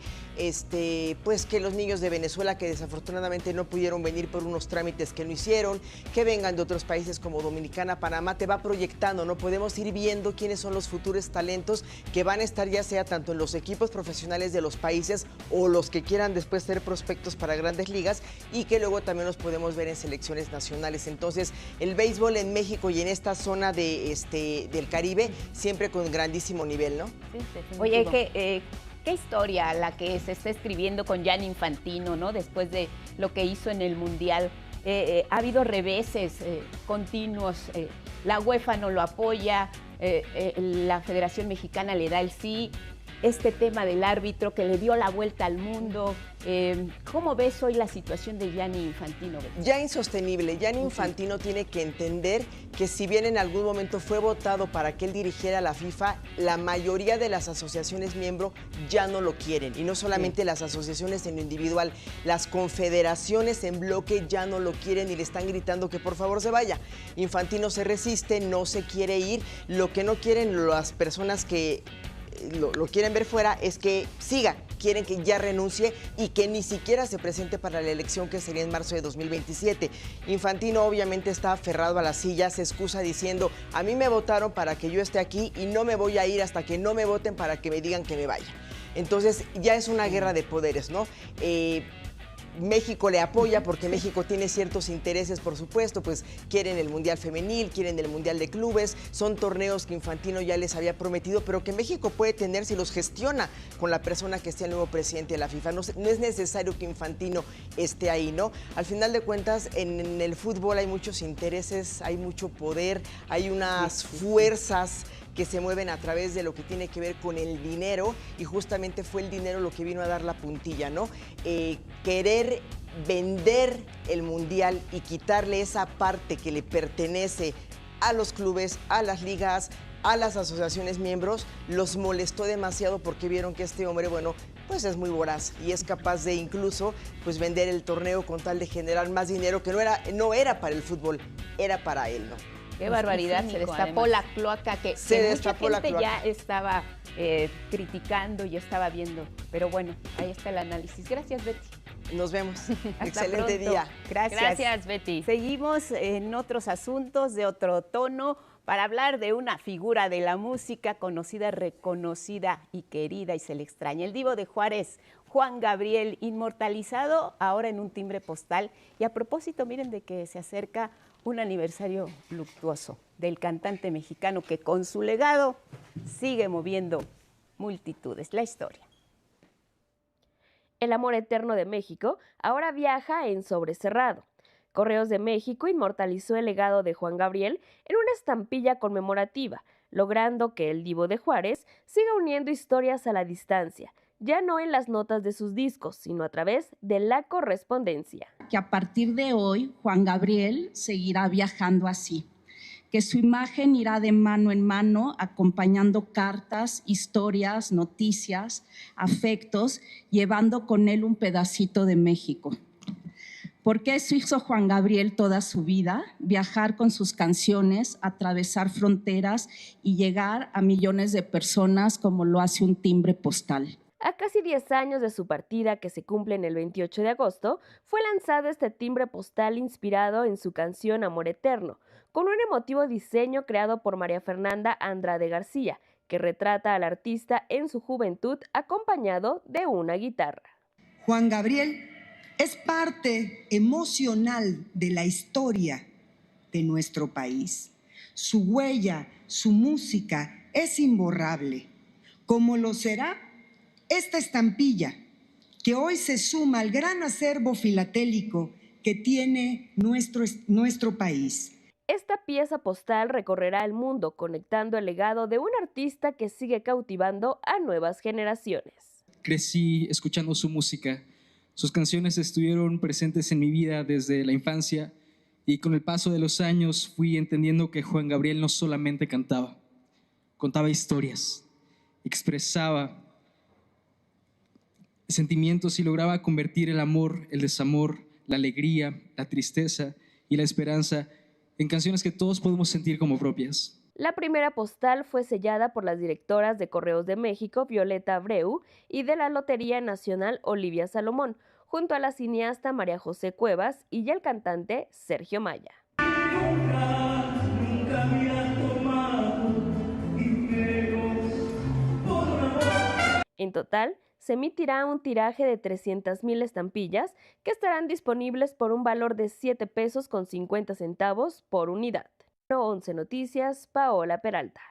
pues que los niños de Venezuela, que desafortunadamente no pudieron venir por unos trámites que no hicieron, que vengan de otros países como Dominicana, Panamá, te va proyectando, ¿no? Podemos ir viendo quiénes son los futuros talentos que van a estar ya sea tanto en los equipos profesionales de los países o los que quieran después ser prospectos para grandes ligas, y que luego también los podemos ver en selecciones nacionales. Entonces, el béisbol en México y en esta zona del Caribe, siempre con grandísimo nivel, ¿no? Sí, oye, qué historia la que se está escribiendo con Gianni Infantino, ¿no? Después de lo que hizo en el Mundial. Ha habido reveses continuos, la UEFA no lo apoya, la Federación Mexicana le da el sí. Este tema del árbitro que le dio la vuelta al mundo. ¿Cómo ves hoy la situación de Gianni Infantino? Ya insostenible. Gianni Infantino tiene que entender que si bien en algún momento fue votado para que él dirigiera la FIFA, la mayoría de las asociaciones miembro ya no lo quieren. Y no solamente las asociaciones en lo individual, las confederaciones en bloque ya no lo quieren y le están gritando que por favor se vaya. Infantino se resiste, no se quiere ir. Lo que no quieren las personas que lo quieren ver fuera es que siga, quieren que ya renuncie y que ni siquiera se presente para la elección que sería en marzo de 2027. Infantino obviamente está aferrado a la silla, se excusa diciendo, a mí me votaron para que yo esté aquí y no me voy a ir hasta que no me voten para que me digan que me vaya. Entonces ya es una guerra de poderes, ¿no? México le apoya porque México tiene ciertos intereses, por supuesto, pues quieren el Mundial Femenil, quieren el Mundial de Clubes, son torneos que Infantino ya les había prometido, pero que México puede tener si los gestiona con la persona que sea el nuevo presidente de la FIFA. No es necesario que Infantino esté ahí, ¿no? Al final de cuentas, en el fútbol hay muchos intereses, hay mucho poder, hay unas fuerzas que se mueven a través de lo que tiene que ver con el dinero, y justamente fue el dinero lo que vino a dar la puntilla, ¿no? Querer vender el Mundial y quitarle esa parte que le pertenece a los clubes, a las ligas, a las asociaciones miembros, los molestó demasiado porque vieron que este hombre, bueno, pues es muy voraz y es capaz de incluso pues vender el torneo con tal de generar más dinero que no era para el fútbol, era para él, ¿no? Qué barbaridad, se destapó la cloaca que mucha gente ya estaba criticando y estaba viendo. Pero bueno, ahí está el análisis. Gracias, Betty. Nos vemos. Hasta Excelente pronto. día. Gracias. Gracias, Betty. Seguimos en otros asuntos de otro tono para hablar de una figura de la música conocida, reconocida y querida y se le extraña. El Divo de Juárez, Juan Gabriel, inmortalizado ahora en un timbre postal. Y a propósito, miren de que se acerca un aniversario luctuoso del cantante mexicano que con su legado sigue moviendo multitudes. La historia. El amor eterno de México ahora viaja en sobrecerrado. Correos de México inmortalizó el legado de Juan Gabriel en una estampilla conmemorativa, logrando que el Divo de Juárez siga uniendo historias a la distancia, ya no en las notas de sus discos, sino a través de la correspondencia. Que a partir de hoy, Juan Gabriel seguirá viajando así, que su imagen irá de mano en mano acompañando cartas, historias, noticias, afectos, llevando con él un pedacito de México. Porque eso hizo Juan Gabriel toda su vida, viajar con sus canciones, atravesar fronteras y llegar a millones de personas como lo hace un timbre postal. A casi 10 años de su partida, que se cumple en el 28 de agosto, fue lanzado este timbre postal inspirado en su canción Amor Eterno, con un emotivo diseño creado por María Fernanda Andrade García, que retrata al artista en su juventud acompañado de una guitarra. Juan Gabriel es parte emocional de la historia de nuestro país. Su huella, su música es imborrable, como lo será esta estampilla, que hoy se suma al gran acervo filatélico que tiene nuestro país. Esta pieza postal recorrerá el mundo, conectando el legado de un artista que sigue cautivando a nuevas generaciones. Crecí escuchando su música. Sus canciones estuvieron presentes en mi vida desde la infancia y con el paso de los años fui entendiendo que Juan Gabriel no solamente cantaba, contaba historias, expresaba sentimientos y lograba convertir el amor, el desamor, la alegría, la tristeza y la esperanza en canciones que todos podemos sentir como propias. La primera postal fue sellada por las directoras de Correos de México, Violeta Abreu, y de la Lotería Nacional, Olivia Salomón, junto a la cineasta María José Cuevas y el cantante Sergio Maya. En total, se emitirá un tiraje de 300,000 estampillas que estarán disponibles por un valor de 7 pesos con 50 centavos por unidad. 11 Noticias, Paola Peralta.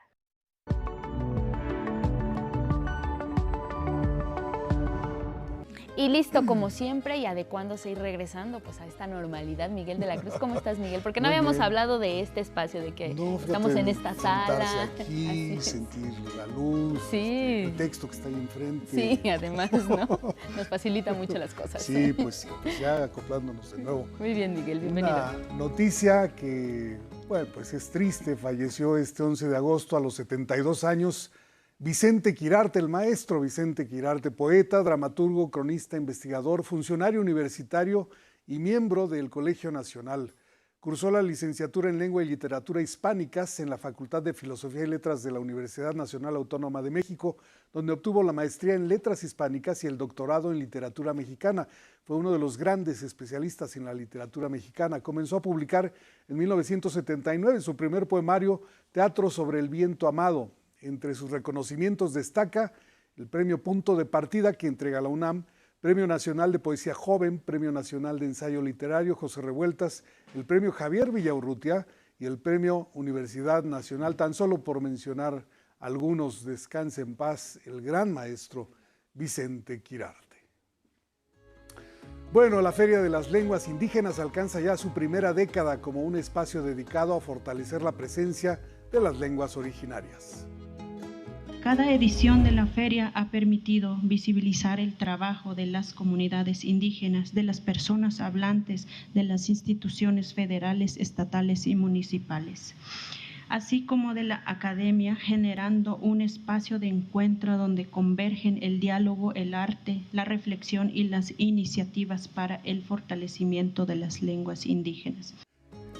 Y listo, como siempre, y adecuándose y regresando pues a esta normalidad. Miguel de la Cruz, ¿cómo estás, Miguel? Porque no habíamos hablado de este espacio, de que estamos en esta sala. Aquí, sentir la luz, el texto que está ahí enfrente. Sí, además, ¿no? Nos facilita mucho las cosas. Sí, pues ya acoplándonos de nuevo. Muy bien, Miguel, bienvenido. Una noticia que, bueno, pues es triste. Falleció este 11 de agosto a los 72 años. Vicente Quirarte, el maestro Vicente Quirarte, poeta, dramaturgo, cronista, investigador, funcionario universitario y miembro del Colegio Nacional. Cursó la licenciatura en Lengua y Literatura Hispánicas en la Facultad de Filosofía y Letras de la Universidad Nacional Autónoma de México, donde obtuvo la maestría en Letras Hispánicas y el doctorado en Literatura Mexicana. Fue uno de los grandes especialistas en la literatura mexicana. Comenzó a publicar en 1979 su primer poemario, Teatro sobre el Viento Amado. Entre sus reconocimientos destaca el Premio Punto de Partida que entrega la UNAM, Premio Nacional de Poesía Joven, Premio Nacional de Ensayo Literario José Revueltas, el Premio Javier Villaurrutia y el Premio Universidad Nacional, tan solo por mencionar algunos. Descanse en paz el gran maestro Vicente Quirarte. Bueno, la Feria de las Lenguas Indígenas alcanza ya su primera década como un espacio dedicado a fortalecer la presencia de las lenguas originarias. Cada edición de la feria ha permitido visibilizar el trabajo de las comunidades indígenas, de las personas hablantes, de las instituciones federales, estatales y municipales, así como de la academia, generando un espacio de encuentro donde convergen el diálogo, el arte, la reflexión y las iniciativas para el fortalecimiento de las lenguas indígenas.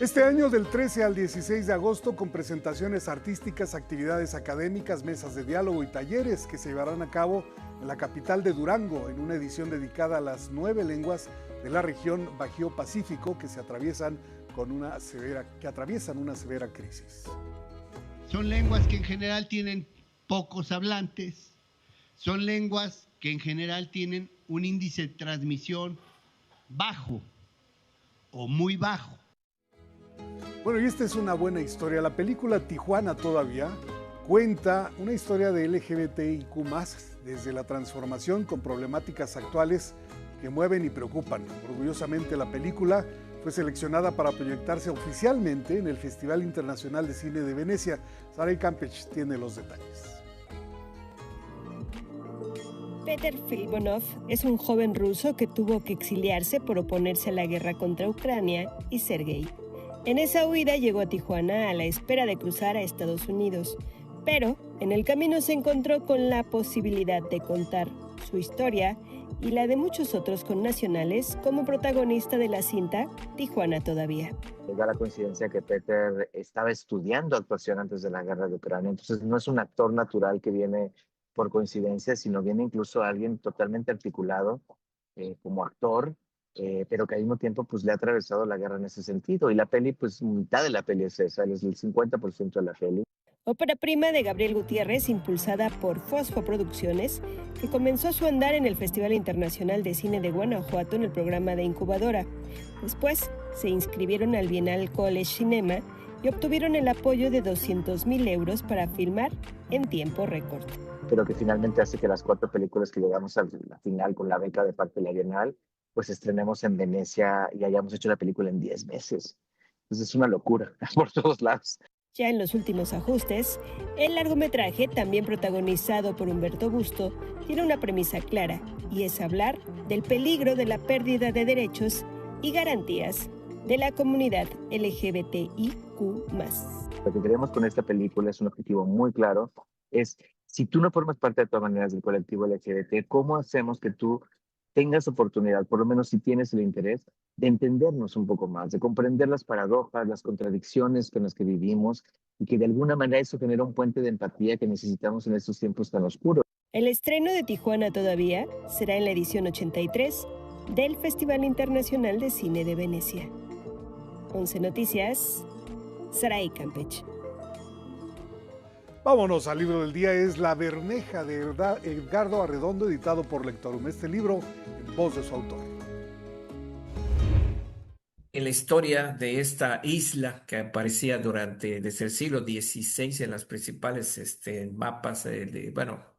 Este año del 13 al 16 de agosto, con presentaciones artísticas, actividades académicas, mesas de diálogo y talleres que se llevarán a cabo en la capital de Durango, en una edición dedicada a las 9 lenguas de la región Bajío-Pacífico que atraviesan una severa crisis. Son lenguas que en general tienen pocos hablantes, son lenguas que en general tienen un índice de transmisión bajo o muy bajo. Bueno, y esta es una buena historia. La película Tijuana Todavía cuenta una historia de LGBTIQ+, desde la transformación con problemáticas actuales que mueven y preocupan. Orgullosamente la película fue seleccionada para proyectarse oficialmente en el Festival Internacional de Cine de Venecia. Saray Campech tiene los detalles. Peter Filibonov es un joven ruso que tuvo que exiliarse por oponerse a la guerra contra Ucrania y ser gay. En esa huida llegó a Tijuana a la espera de cruzar a Estados Unidos, pero en el camino se encontró con la posibilidad de contar su historia y la de muchos otros connacionales como protagonista de la cinta Tijuana Todavía. Da la coincidencia que Peter estaba estudiando actuación antes de la guerra de Ucrania, entonces no es un actor natural que viene por coincidencia, sino viene incluso alguien totalmente articulado como actor, pero que al mismo tiempo pues le ha atravesado la guerra en ese sentido. Y la peli, pues mitad de la peli es esa, es el 50% de la peli. Ópera prima de Gabriel Gutiérrez, impulsada por Fosfo Producciones, que comenzó su andar en el Festival Internacional de Cine de Guanajuato en el programa de Incubadora. Después se inscribieron al Bienal College Cinema y obtuvieron el apoyo de 200,000 euros para filmar en tiempo récord. Pero que finalmente hace que las 4 películas que llegamos a la final con la beca de parte de la Bienal, pues estrenemos en Venecia y hayamos hecho la película en 10 meses. Entonces es una locura por todos lados. Ya en los últimos ajustes, el largometraje, también protagonizado por Humberto Busto, tiene una premisa clara, y es hablar del peligro de la pérdida de derechos y garantías de la comunidad LGBTIQ+. Lo que queremos con esta película es un objetivo muy claro, es si tú no formas parte de todas maneras del colectivo LGBT, ¿cómo hacemos que tú tengas oportunidad, por lo menos si tienes el interés, de entendernos un poco más, de comprender las paradojas, las contradicciones con las que vivimos y que de alguna manera eso genera un puente de empatía que necesitamos en estos tiempos tan oscuros? El estreno de Tijuana Todavía será en la edición 83 del Festival Internacional de Cine de Venecia. 11 Noticias, Saray Campech. Vámonos al libro del día, es La Bermeja de Edgardo Arredondo, editado por Lectorum. Este libro en voz de su autor. En la historia de esta isla que aparecía desde el siglo XVI en las principales mapas,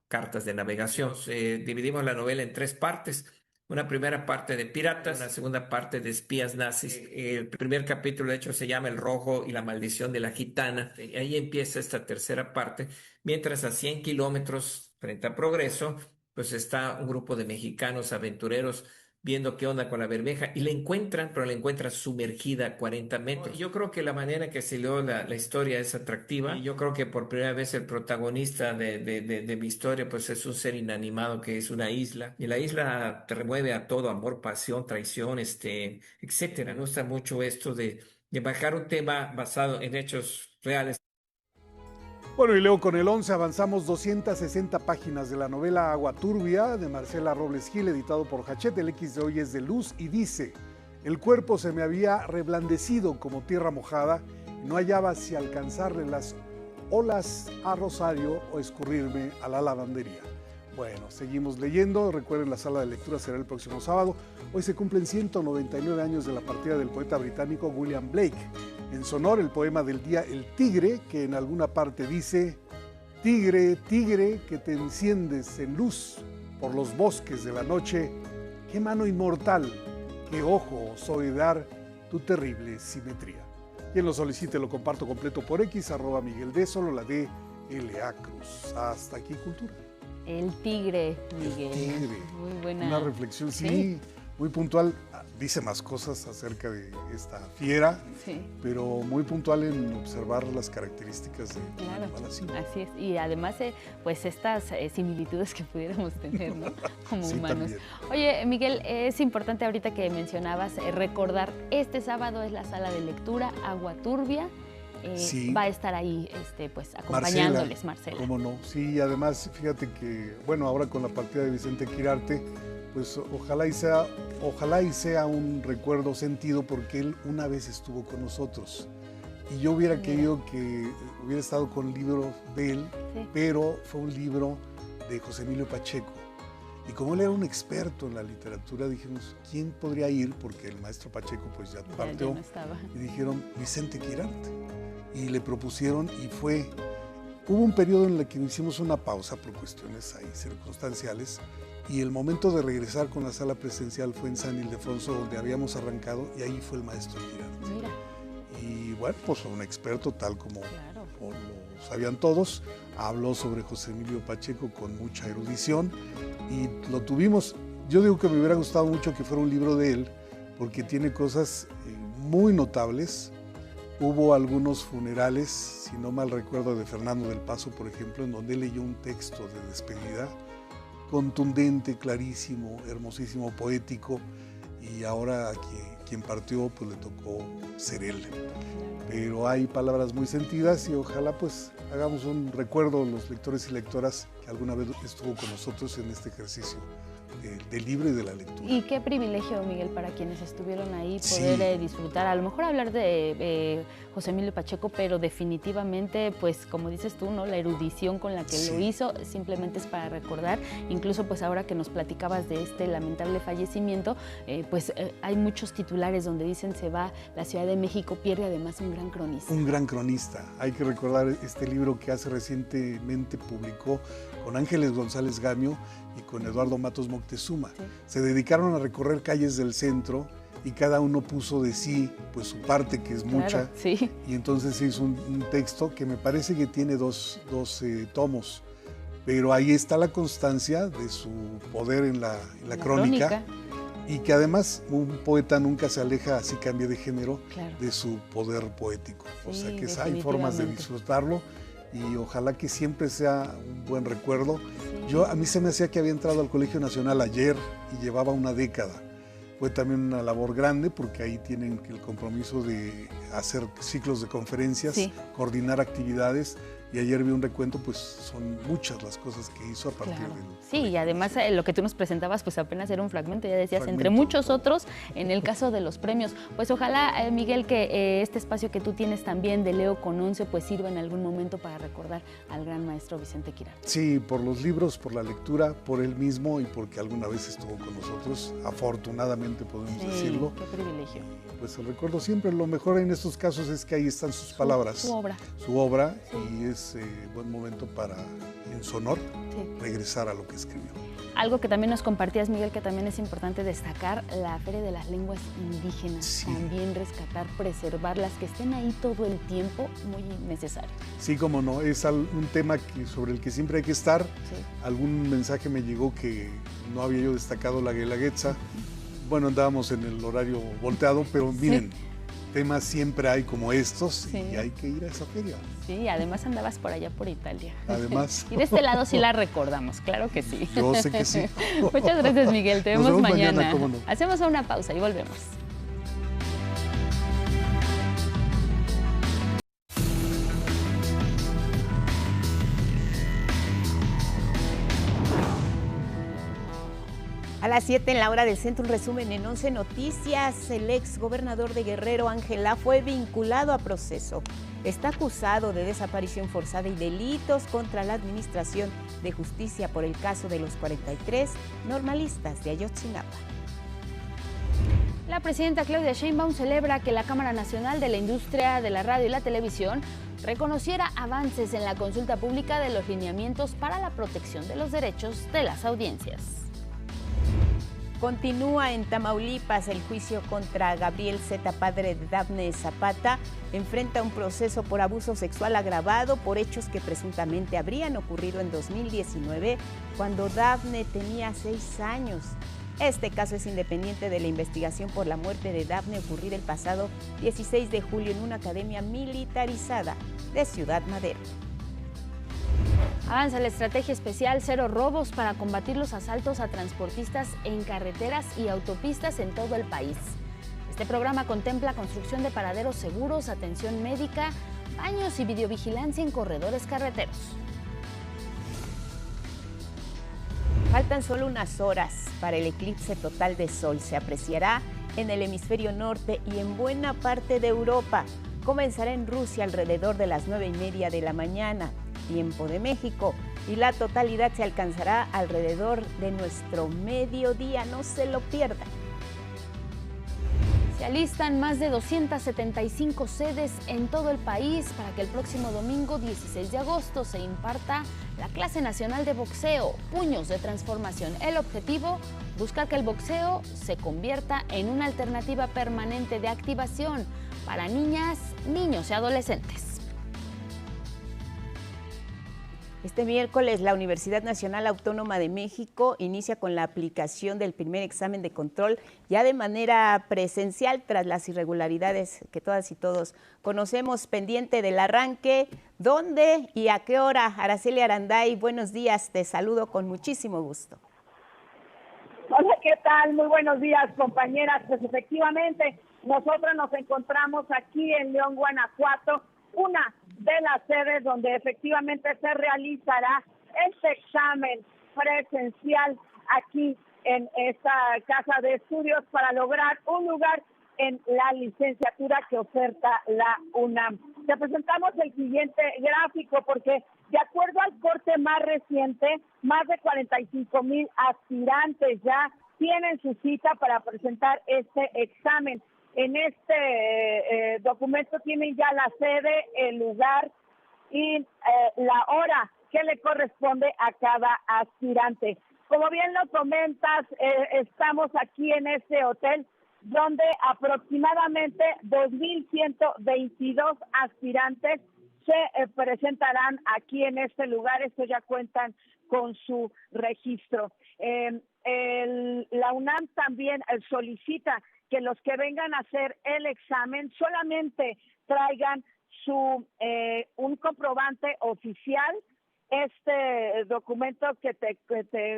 cartas de navegación, dividimos la novela en 3 partes. Una primera parte de piratas, una segunda parte de espías nazis. El primer capítulo, de hecho, se llama El Rojo y la maldición de la gitana. Y ahí empieza esta tercera parte, mientras a 100 kilómetros frente a Progreso, pues está un grupo de mexicanos aventureros viendo qué onda con la Bermeja y la encuentran, pero la encuentran sumergida a 40 metros. Yo creo que la manera que se leo la historia es atractiva. Y yo creo que por primera vez el protagonista de mi historia pues es un ser inanimado que es una isla. Y la isla te remueve a todo, amor, pasión, traición, etcétera. Me gusta mucho esto de bajar un tema basado en hechos reales. Bueno, y leo con el 11, avanzamos 260 páginas de la novela Agua Turbia de Marcela Robles Gil, editado por Hachette. El X de hoy es de luz y dice: el cuerpo se me había reblandecido como tierra mojada y no hallaba si alcanzarle las olas a Rosario o escurrirme a la lavandería. Bueno, seguimos leyendo. Recuerden, la sala de lectura será el próximo sábado. Hoy se cumplen 199 años de la partida del poeta británico William Blake. En su honor, el poema del día El Tigre, que en alguna parte dice: tigre, tigre, que te enciendes en luz por los bosques de la noche, qué mano inmortal, qué ojo osó dar tu terrible simetría. Quien lo solicite lo comparto completo por X, @Miguel D, solo la D L.A. Cruz. Hasta aquí Cultura. El tigre, Miguel. El tigre. Muy buena. Una reflexión, sí, muy puntual. Dice más cosas acerca de esta fiera, pero muy puntual en observar las características de Manuel Ancina. Así es, y además pues estas similitudes que pudiéramos tener, ¿no? Como humanos. También. Oye, Miguel, es importante ahorita que mencionabas recordar, este sábado es la sala de lectura Agua Turbia. Va a estar ahí pues acompañándoles Marcela. ¿Cómo no? Sí, además fíjate que, bueno, ahora con la partida de Vicente Quirarte, pues ojalá y sea un recuerdo sentido, porque él una vez estuvo con nosotros. Y yo hubiera querido que hubiera estado con el libro de él, pero fue un libro de José Emilio Pacheco. Y como él era un experto en la literatura, dijimos, ¿quién podría ir? Porque el maestro Pacheco pues ya partió. Ya no estaba. Y dijeron, Vicente Quirarte. Y le propusieron y fue. Hubo un periodo en el que hicimos una pausa por cuestiones ahí circunstanciales, y el momento de regresar con la sala presencial fue en San Ildefonso, donde habíamos arrancado, y ahí fue el maestro Quirarte. Mira. Y bueno, pues un experto tal como lo sabían todos, habló sobre José Emilio Pacheco con mucha erudición y lo tuvimos. Yo digo que me hubiera gustado mucho que fuera un libro de él, porque tiene cosas muy notables. Hubo algunos funerales, si no mal recuerdo, de Fernando del Paso, por ejemplo, en donde él leyó un texto de despedida contundente, clarísimo, hermosísimo, poético, y ahora quien partió pues le tocó ser él. Pero hay palabras muy sentidas y ojalá pues hagamos un recuerdo los lectores y lectoras que alguna vez estuvo con nosotros en este ejercicio del libro y de la lectura. Y qué privilegio, Miguel, para quienes estuvieron ahí poder disfrutar, a lo mejor hablar de José Emilio Pacheco, pero definitivamente, pues como dices tú, ¿no? La erudición con la que lo hizo simplemente es para recordar. Incluso pues ahora que nos platicabas de este lamentable fallecimiento, hay muchos titulares donde dicen se va, la Ciudad de México pierde además un gran cronista. Un gran cronista. Hay que recordar este libro que hace recientemente publicó con Ángeles González Gamio y con Eduardo Matos Moctezuma. Se dedicaron a recorrer calles del centro y cada uno puso de sí pues su parte, que es mucha, y entonces se hizo un texto que me parece que tiene dos tomos, pero ahí está la constancia de su poder en la crónica, y que además un poeta nunca se aleja, así cambie de género, de su poder poético. O sea que hay formas de disfrutarlo, y ojalá que siempre sea un buen recuerdo. A mí se me hacía que había entrado al Colegio Nacional ayer y llevaba una década. Fue también una labor grande, porque ahí tienen el compromiso de hacer ciclos de conferencias, coordinar actividades, y ayer vi un recuento, pues son muchas las cosas que hizo a partir del... Sí, y además lo que tú nos presentabas pues apenas era un fragmento, ya decías, entre muchos otros, en el caso de los premios. Pues ojalá, Miguel, que este espacio que tú tienes también de Leo con 11 pues sirva en algún momento para recordar al gran maestro Vicente Quirarte. Sí, por los libros, por la lectura, por él mismo y porque alguna vez estuvo con nosotros, afortunadamente podemos decirlo. Qué privilegio. Pues el recuerdo siempre, lo mejor en estos casos es que ahí están sus palabras. Su obra, y es buen momento para, en su honor, regresar a lo que escribió. Algo que también nos compartías, Miguel, que también es importante destacar, la Feria de las Lenguas Indígenas, también rescatar, preservarlas, que estén ahí todo el tiempo, muy necesario. Sí, como no, es un tema sobre el que siempre hay que estar. Algún mensaje me llegó que no había yo destacado la Guelaguetza. Bueno, andábamos en el horario volteado, pero miren, temas siempre hay como estos, y hay que ir a esa feria. Sí, además andabas por allá por Italia. Además. Y de este lado sí la recordamos, claro que sí. Yo sé que sí. Muchas gracias, Miguel, te vemos mañana. ¿Cómo no? Hacemos una pausa y volvemos. A las 7 en la hora del centro, un resumen en 11 Noticias. El ex gobernador de Guerrero, Ángel Laá, fue vinculado a proceso. Está acusado de desaparición forzada y delitos contra la Administración de Justicia por el caso de los 43 normalistas de Ayotzinapa. La presidenta Claudia Sheinbaum celebra que la Cámara Nacional de la Industria de la Radio y la Televisión reconociera avances en la consulta pública de los lineamientos para la protección de los derechos de las audiencias. Continúa en Tamaulipas el juicio contra Gabriel Z., padre de Dafne Zapata. Enfrenta un proceso por abuso sexual agravado por hechos que presuntamente habrían ocurrido en 2019, cuando Dafne tenía 6 años. Este caso es independiente de la investigación por la muerte de Dafne ocurrida el pasado 16 de julio en una academia militarizada de Ciudad Madero. Avanza la estrategia especial Cero Robos para combatir los asaltos a transportistas en carreteras y autopistas en todo el país. Este programa contempla construcción de paraderos seguros, atención médica, baños y videovigilancia en corredores carreteros. Faltan solo unas horas para el eclipse total de sol. Se apreciará en el hemisferio norte y en buena parte de Europa. Comenzará en Rusia alrededor de las 9:30 de la mañana, tiempo de México, y la totalidad se alcanzará alrededor de nuestro mediodía. No se lo pierdan. Se alistan más de 275 sedes en todo el país para que el próximo domingo 16 de agosto se imparta la clase nacional de boxeo, Puños de Transformación. El objetivo, buscar que el boxeo se convierta en una alternativa permanente de activación para niñas, niños y adolescentes. Este miércoles, la Universidad Nacional Autónoma de México inicia con la aplicación del primer examen de control ya de manera presencial tras las irregularidades que todas y todos conocemos. Pendiente del arranque, ¿dónde y a qué hora? Araceli Aranday, buenos días, te saludo con muchísimo gusto. Hola, ¿qué tal? Muy buenos días, compañeras. Pues efectivamente, nosotros nos encontramos aquí en León, Guanajuato, una de las sedes donde efectivamente se realizará este examen presencial aquí en esta casa de estudios para lograr un lugar en la licenciatura que oferta la UNAM. Te presentamos el siguiente gráfico porque de acuerdo al corte más reciente, más de 45,000 aspirantes ya tienen su cita para presentar este examen. En este documento tienen ya la sede, el lugar y la hora que le corresponde a cada aspirante. Como bien lo comentas, estamos aquí en este hotel donde aproximadamente 2,122 aspirantes se presentarán aquí en este lugar. Estos ya cuentan con su registro. La UNAM también solicita que los que vengan a hacer el examen solamente traigan un comprobante oficial, este documento que te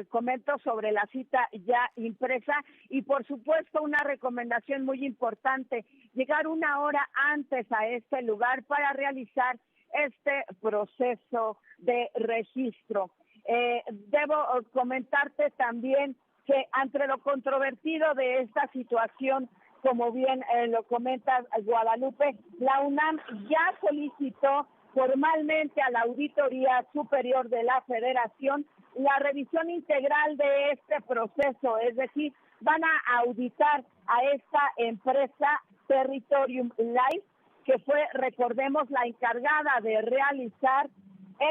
comento sobre la cita ya impresa, y por supuesto una recomendación muy importante, llegar una hora antes a este lugar para realizar este proceso de registro. Debo comentarte también que ante lo controvertido de esta situación, como bien lo comenta Guadalupe, la UNAM ya solicitó formalmente a la Auditoría Superior de la Federación la revisión integral de este proceso, es decir, van a auditar a esta empresa Territorium Life, que fue, recordemos, la encargada de realizar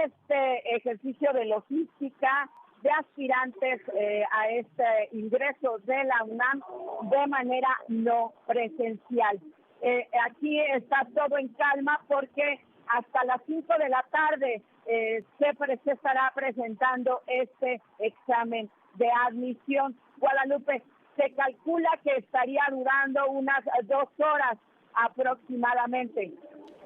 este ejercicio de logística de aspirantes a este ingreso de la UNAM de manera no presencial. Aquí está todo en calma porque hasta las 5 de la tarde se estará presentando este examen de admisión. Guadalupe, se calcula que estaría durando unas 2 horas aproximadamente.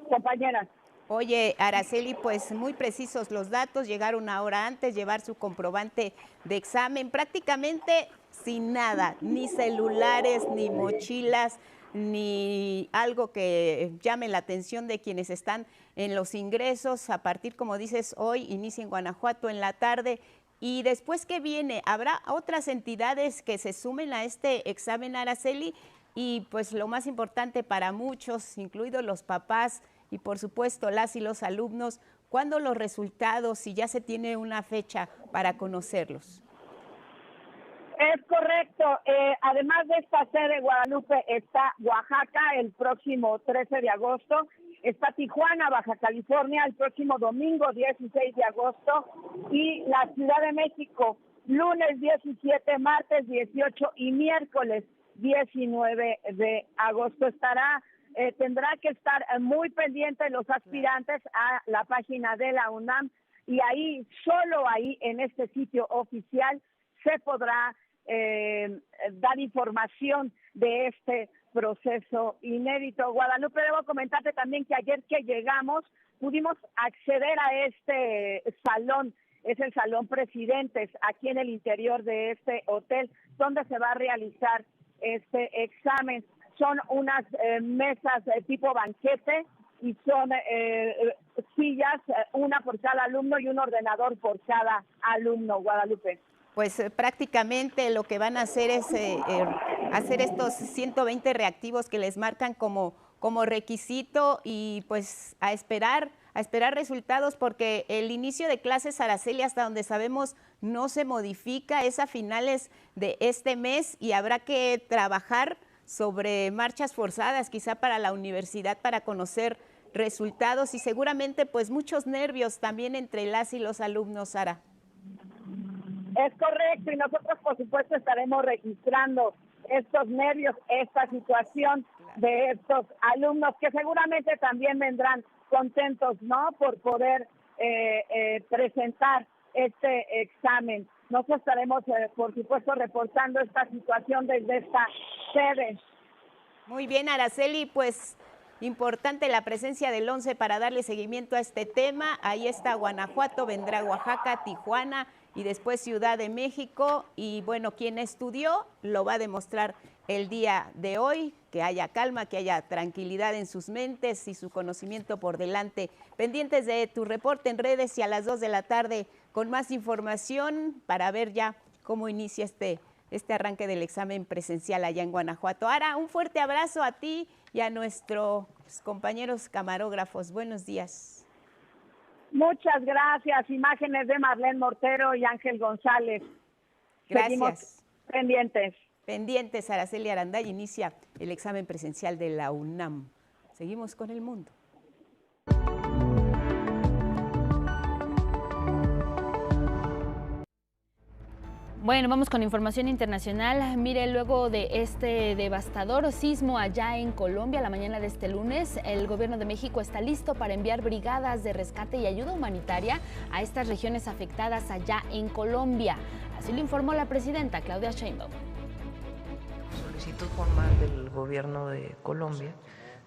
Compañeras. Oye, Araceli, pues muy precisos los datos, llegar una hora antes, llevar su comprobante de examen, prácticamente sin nada, ni celulares, ni mochilas, ni algo que llame la atención de quienes están en los ingresos. A partir, como dices, hoy inicia en Guanajuato en la tarde. Y después, ¿qué viene? ¿Habrá otras entidades que se sumen a este examen, Araceli? Y pues lo más importante para muchos, incluidos los papás, y por supuesto las y los alumnos, ¿cuándo los resultados, si ya se tiene una fecha para conocerlos? Es correcto. Además de esta sede, Guadalupe, está Oaxaca el próximo 13 de agosto, está Tijuana, Baja California, el próximo domingo 16 de agosto, y la Ciudad de México lunes 17, martes 18 y miércoles 19 de agosto. Tendrá que estar muy pendiente los aspirantes a la página de la UNAM, y ahí, solo ahí, en este sitio oficial, se podrá dar información de este proceso inédito. Guadalupe, debo comentarte también que ayer que llegamos pudimos acceder a este salón, es el Salón Presidentes, aquí en el interior de este hotel, donde se va a realizar este examen. Son unas mesas tipo banquete y son sillas, una por cada alumno y un ordenador por cada alumno, Guadalupe. Pues prácticamente lo que van a hacer es hacer estos 120 reactivos que les marcan como requisito, y pues a esperar resultados, porque el inicio de clases, Araceli, hasta donde sabemos, no se modifica, es a finales de este mes, y habrá que trabajar sobre marchas forzadas quizá para la universidad para conocer resultados, y seguramente pues muchos nervios también entre las y los alumnos, Sara. Es correcto, y nosotros por supuesto estaremos registrando estos nervios, esta situación de estos alumnos que seguramente también vendrán contentos, ¿no?, por poder presentar este examen. Nosotros estaremos, por supuesto, reportando esta situación desde esta sede. Muy bien, Araceli, pues importante la presencia del 11 para darle seguimiento a este tema. Ahí está Guanajuato, vendrá Oaxaca, Tijuana y después Ciudad de México. Y bueno, quien estudió lo va a demostrar el día de hoy, que haya calma, que haya tranquilidad en sus mentes y su conocimiento por delante. Pendientes de tu reporte en redes y a las 2 de la tarde con más información para ver ya cómo inicia este arranque del examen presencial allá en Guanajuato. Ara, un fuerte abrazo a ti y a nuestros compañeros camarógrafos. Buenos días. Muchas gracias. Imágenes de Marlene Mortero y Ángel González. Gracias. Seguimos pendientes. Pendientes, Araceli Aranday, inicia el examen presencial de la UNAM. Seguimos con el mundo. Bueno, vamos con información internacional. Mire, luego de este devastador sismo allá en Colombia la mañana de este lunes, el gobierno de México está listo para enviar brigadas de rescate y ayuda humanitaria a estas regiones afectadas allá en Colombia. Así lo informó la presidenta Claudia Sheinbaum. Solicitud formal del gobierno de Colombia.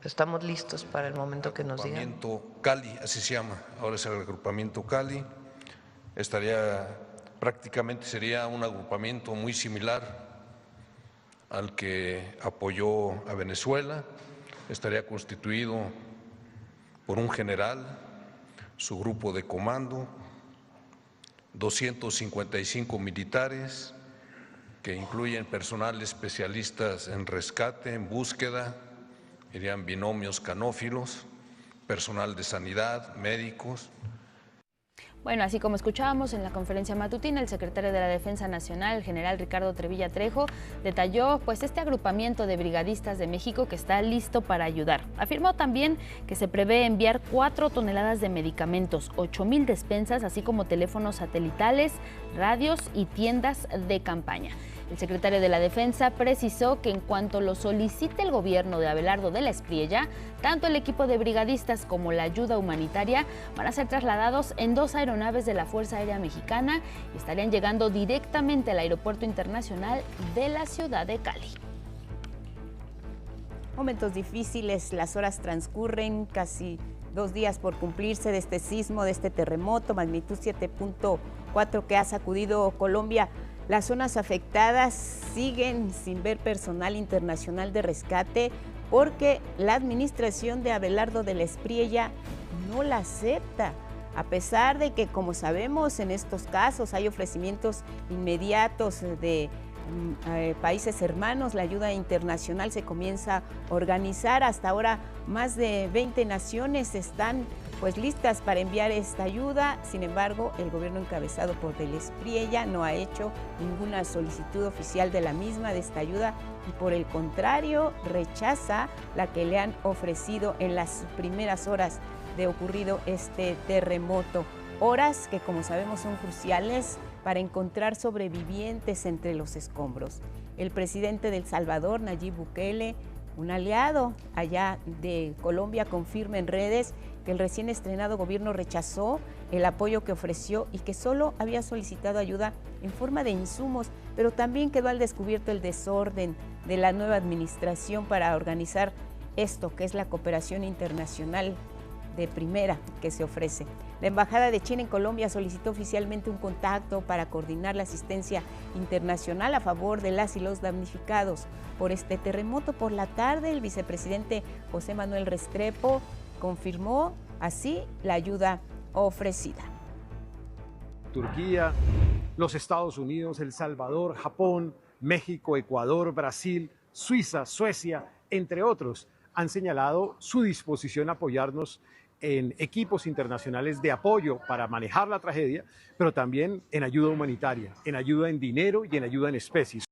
Estamos listos para el momento que nos digan. Agrupamiento Cali, así se llama. Ahora es el agrupamiento Cali. Prácticamente sería un agrupamiento muy similar al que apoyó a Venezuela. Estaría constituido por un general, su grupo de comando, 255 militares, que incluyen personal especialistas en rescate, en búsqueda, irían binomios canófilos, personal de sanidad, médicos. Bueno, así como escuchábamos en la conferencia matutina, el secretario de la Defensa Nacional, el general Ricardo Trevilla Trejo, detalló pues este agrupamiento de brigadistas de México que está listo para ayudar. Afirmó también que se prevé enviar 4 toneladas de medicamentos, 8,000 despensas, así como teléfonos satelitales, radios y tiendas de campaña. El secretario de la Defensa precisó que en cuanto lo solicite el gobierno de Abelardo de la Espriella, tanto el equipo de brigadistas como la ayuda humanitaria van a ser trasladados en 2 aeronaves de la Fuerza Aérea Mexicana y estarían llegando directamente al Aeropuerto Internacional de la ciudad de Cali. Momentos difíciles, las horas transcurren, casi 2 días por cumplirse de este sismo, de este terremoto, magnitud 7.4 que ha sacudido Colombia. Las zonas afectadas siguen sin ver personal internacional de rescate porque la administración de Abelardo de la Espriella no la acepta, a pesar de que, como sabemos, en estos casos hay ofrecimientos inmediatos de países hermanos. La ayuda internacional se comienza a organizar. Hasta ahora más de 20 naciones están pues listas para enviar esta ayuda. Sin embargo, el gobierno encabezado por de la Espriella no ha hecho ninguna solicitud oficial de la misma, de esta ayuda, y por el contrario rechaza la que le han ofrecido en las primeras horas de ocurrido este terremoto. Horas que, como sabemos, son cruciales para encontrar sobrevivientes entre los escombros. El presidente de El Salvador, Nayib Bukele, un aliado allá de Colombia, confirma en redes que el recién estrenado gobierno rechazó el apoyo que ofreció y que solo había solicitado ayuda en forma de insumos, pero también quedó al descubierto el desorden de la nueva administración para organizar esto, que es la cooperación internacional de primera que se ofrece. La Embajada de China en Colombia solicitó oficialmente un contacto para coordinar la asistencia internacional a favor de las y los damnificados por este terremoto. Por la tarde, el vicepresidente José Manuel Restrepo confirmó así la ayuda ofrecida. Turquía, los Estados Unidos, El Salvador, Japón, México, Ecuador, Brasil, Suiza, Suecia, entre otros, han señalado su disposición a apoyarnos en equipos internacionales de apoyo para manejar la tragedia, pero también en ayuda humanitaria, en ayuda en dinero y en ayuda en especies.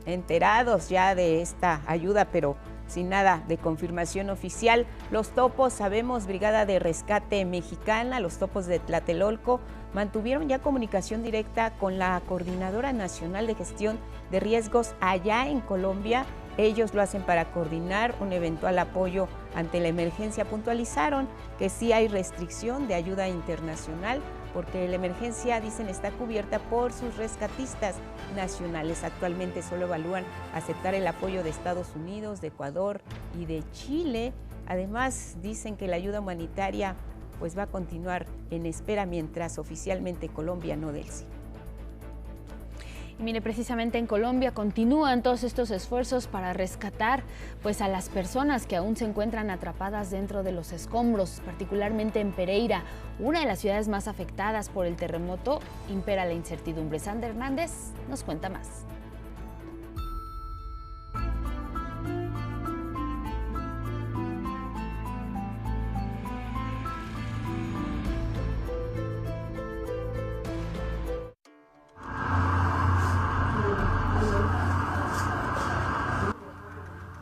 Enterados ya de esta ayuda, pero sin nada de confirmación oficial. Los Topos, sabemos, Brigada de Rescate Mexicana, los Topos de Tlatelolco, mantuvieron ya comunicación directa con la Coordinadora Nacional de Gestión de Riesgos allá en Colombia. Ellos lo hacen para coordinar un eventual apoyo ante la emergencia. Puntualizaron que sí hay restricción de ayuda internacional porque la emergencia, dicen, está cubierta por sus rescatistas nacionales. Actualmente solo evalúan aceptar el apoyo de Estados Unidos, de Ecuador y de Chile. Además, dicen que la ayuda humanitaria pues va a continuar en espera mientras oficialmente Colombia no dé el sí. Y mire, precisamente en Colombia continúan todos estos esfuerzos para rescatar pues a las personas que aún se encuentran atrapadas dentro de los escombros, particularmente en Pereira, una de las ciudades más afectadas por el terremoto. Impera la incertidumbre. Sandra Hernández nos cuenta más.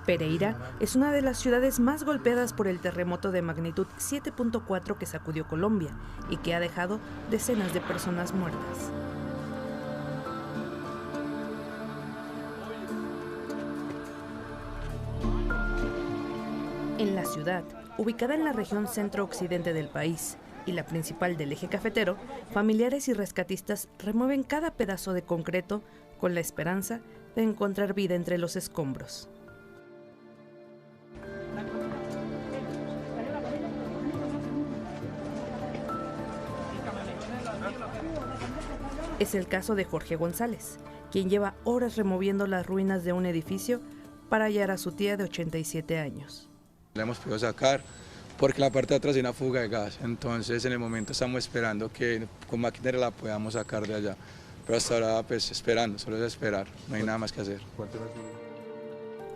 Pereira es una de las ciudades más golpeadas por el terremoto de magnitud 7.4 que sacudió Colombia y que ha dejado decenas de personas muertas. En la ciudad, ubicada en la región centro-occidente del país y la principal del eje cafetero, familiares y rescatistas remueven cada pedazo de concreto con la esperanza de encontrar vida entre los escombros. Es el caso de Jorge González, quien lleva horas removiendo las ruinas de un edificio para hallar a su tía de 87 años. La hemos podido sacar porque la parte de atrás hay una fuga de gas, entonces en el momento estamos esperando que con maquinaria la podamos sacar de allá, pero hasta ahora pues esperando, solo es esperar, no hay nada más que hacer.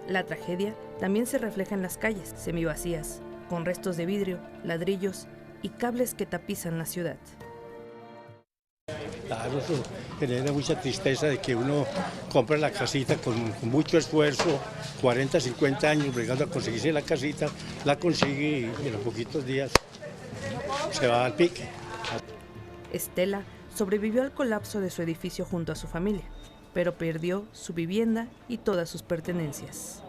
La tragedia también se refleja en las calles, semivacías, con restos de vidrio, ladrillos y cables que tapizan la ciudad. Claro, eso genera mucha tristeza de que uno compra la casita con mucho esfuerzo, 40, 50 años bregando a conseguirse la casita, la consigue y en los poquitos días se va al pique. Estela sobrevivió al colapso de su edificio junto a su familia, pero perdió su vivienda y todas sus pertenencias.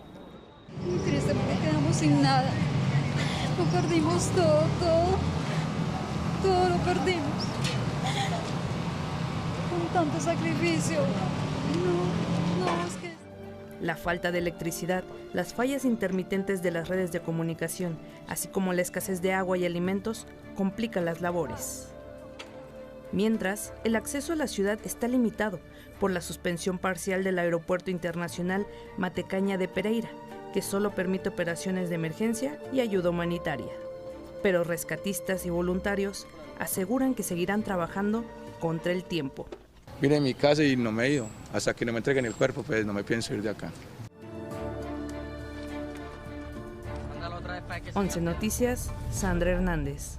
Muy triste porque quedamos sin nada, lo perdimos todo lo perdimos. Tanto sacrificio. No, es que... La falta de electricidad, las fallas intermitentes de las redes de comunicación, así como la escasez de agua y alimentos, complican las labores. Mientras, el acceso a la ciudad está limitado por la suspensión parcial del Aeropuerto Internacional Matecaña de Pereira, que solo permite operaciones de emergencia y ayuda humanitaria. Pero rescatistas y voluntarios aseguran que seguirán trabajando contra el tiempo. Vine a mi casa y no me he ido. Hasta que no me entreguen el cuerpo, pues no me pienso ir de acá. 11 Noticias, Sandra Hernández.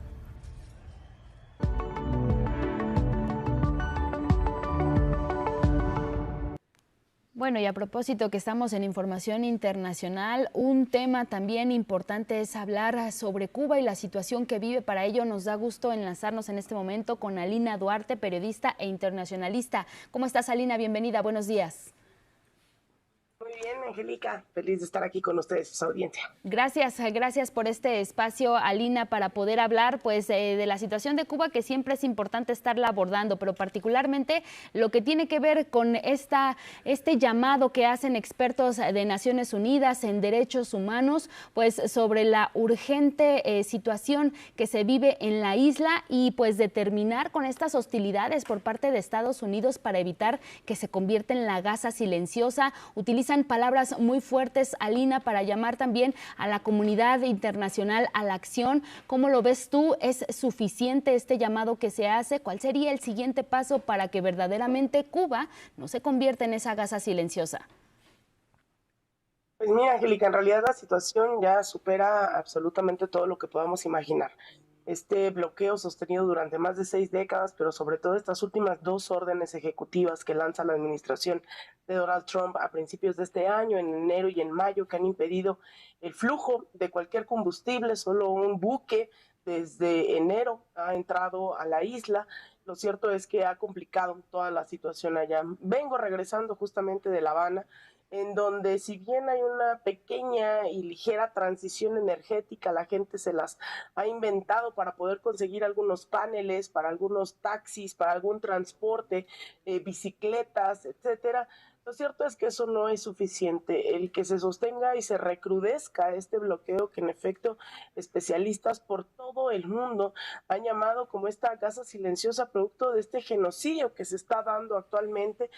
Bueno. Bueno, y a propósito que estamos en información internacional, un tema también importante es hablar sobre Cuba y la situación que vive. Para ello nos da gusto enlazarnos en este momento con Alina Duarte, periodista e internacionalista. ¿Cómo estás, Alina? Bienvenida, buenos días. Muy bien, Angélica, feliz de estar aquí con ustedes, esa audiencia. Gracias por este espacio, Alina, para poder hablar pues de la situación de Cuba, que siempre es importante estarla abordando, pero particularmente lo que tiene que ver con este llamado que hacen expertos de Naciones Unidas en derechos humanos, pues sobre la urgente situación que se vive en la isla y pues de terminar con estas hostilidades por parte de Estados Unidos para evitar que se convierta en la Gaza silenciosa. Utilizan palabras muy fuertes, Alina, para llamar también a la comunidad internacional a la acción. ¿Cómo lo ves tú? ¿Es suficiente este llamado que se hace? ¿Cuál sería el siguiente paso para que verdaderamente Cuba no se convierta en esa Gaza silenciosa? Pues mira, Angélica, en realidad la situación ya supera absolutamente todo lo que podamos imaginar. Este bloqueo sostenido durante más de 6 décadas, pero sobre todo estas últimas 2 órdenes ejecutivas que lanza la administración de Donald Trump a principios de este año, en enero y en mayo, que han impedido el flujo de cualquier combustible. Solo un buque desde enero ha entrado a la isla. Lo cierto es que ha complicado toda la situación allá. Vengo regresando justamente de La Habana, en donde si bien hay una pequeña y ligera transición energética, la gente se las ha inventado para poder conseguir algunos paneles, para algunos taxis, para algún transporte, bicicletas, etcétera. Lo cierto es que eso no es suficiente. El que se sostenga y se recrudezca este bloqueo, que en efecto especialistas por todo el mundo han llamado como esta Gaza silenciosa, producto de este genocidio que se está dando actualmente,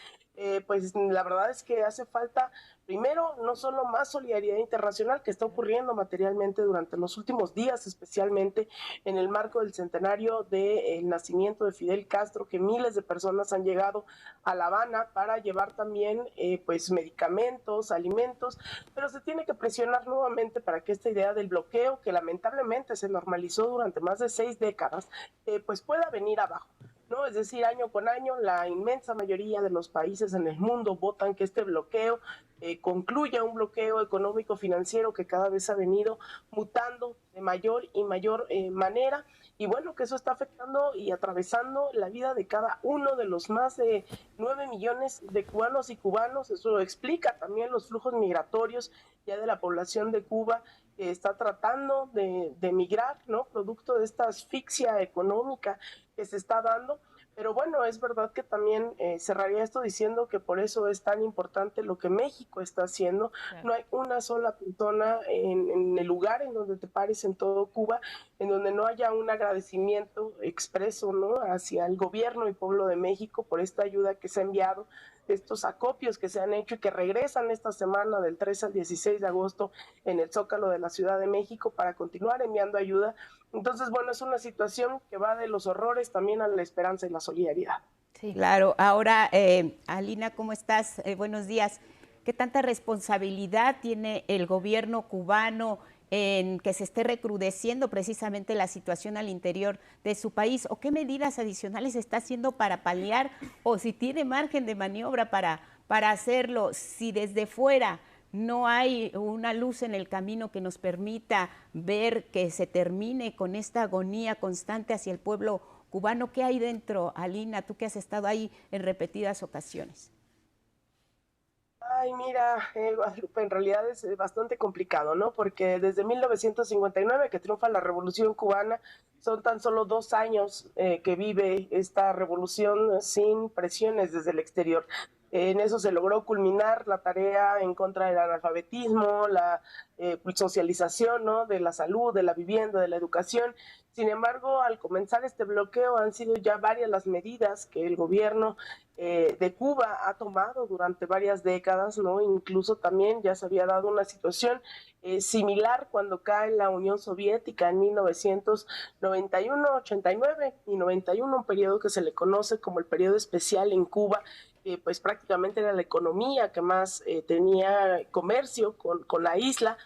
pues la verdad es que hace falta, primero, no solo más solidaridad internacional que está ocurriendo materialmente durante los últimos días, especialmente en el marco del centenario del nacimiento de Fidel Castro, que miles de personas han llegado a La Habana para llevar también pues medicamentos, alimentos, pero se tiene que presionar nuevamente para que esta idea del bloqueo, que lamentablemente se normalizó durante más de 6 décadas, pues pueda venir abajo, ¿no? Es decir, año con año, la inmensa mayoría de los países en el mundo votan que este bloqueo concluya, un bloqueo económico financiero que cada vez ha venido mutando de mayor y mayor manera, y bueno, que eso está afectando y atravesando la vida de cada uno de los más de 9 millones de cubanos y cubanos. Eso explica también los flujos migratorios ya de la población de Cuba, que está tratando de migrar, ¿no? Producto de esta asfixia económica que se está dando. Pero bueno, es verdad que también cerraría esto diciendo que por eso es tan importante lo que México está haciendo. Claro. No hay una sola persona en el lugar en donde te pares en todo Cuba en donde no haya un agradecimiento expreso, ¿no?, hacia el gobierno y pueblo de México por esta ayuda que se ha enviado, estos acopios que se han hecho y que regresan esta semana del 3 al 16 de agosto en el Zócalo de la Ciudad de México para continuar enviando ayuda. Entonces, bueno, es una situación que va de los horrores también a la esperanza y la solidaridad. Sí. Claro. Ahora, Alina, ¿cómo estás? Buenos días. ¿Qué tanta responsabilidad tiene el gobierno cubano en que se esté recrudeciendo precisamente la situación al interior de su país? ¿O qué medidas adicionales está haciendo para paliar, o si tiene margen de maniobra para hacerlo? Si desde fuera no hay una luz en el camino que nos permita ver que se termine con esta agonía constante hacia el pueblo cubano, ¿qué hay dentro, Alina, tú que has estado ahí en repetidas ocasiones? Ay, mira, Guadalupe, en realidad es bastante complicado, ¿no? Porque desde 1959, que triunfa la Revolución Cubana, son tan solo 2 años que vive esta revolución sin presiones desde el exterior. En eso se logró culminar la tarea en contra del analfabetismo, la socialización, ¿no?, de la salud, de la vivienda, de la educación. Sin embargo, al comenzar este bloqueo han sido ya varias las medidas que el gobierno de Cuba ha tomado durante varias décadas, ¿no? Incluso también ya se había dado una situación similar cuando cae la Unión Soviética en 1991, 89 y 91, un periodo que se le conoce como el periodo especial en Cuba, pues prácticamente era la economía que más tenía comercio con la isla.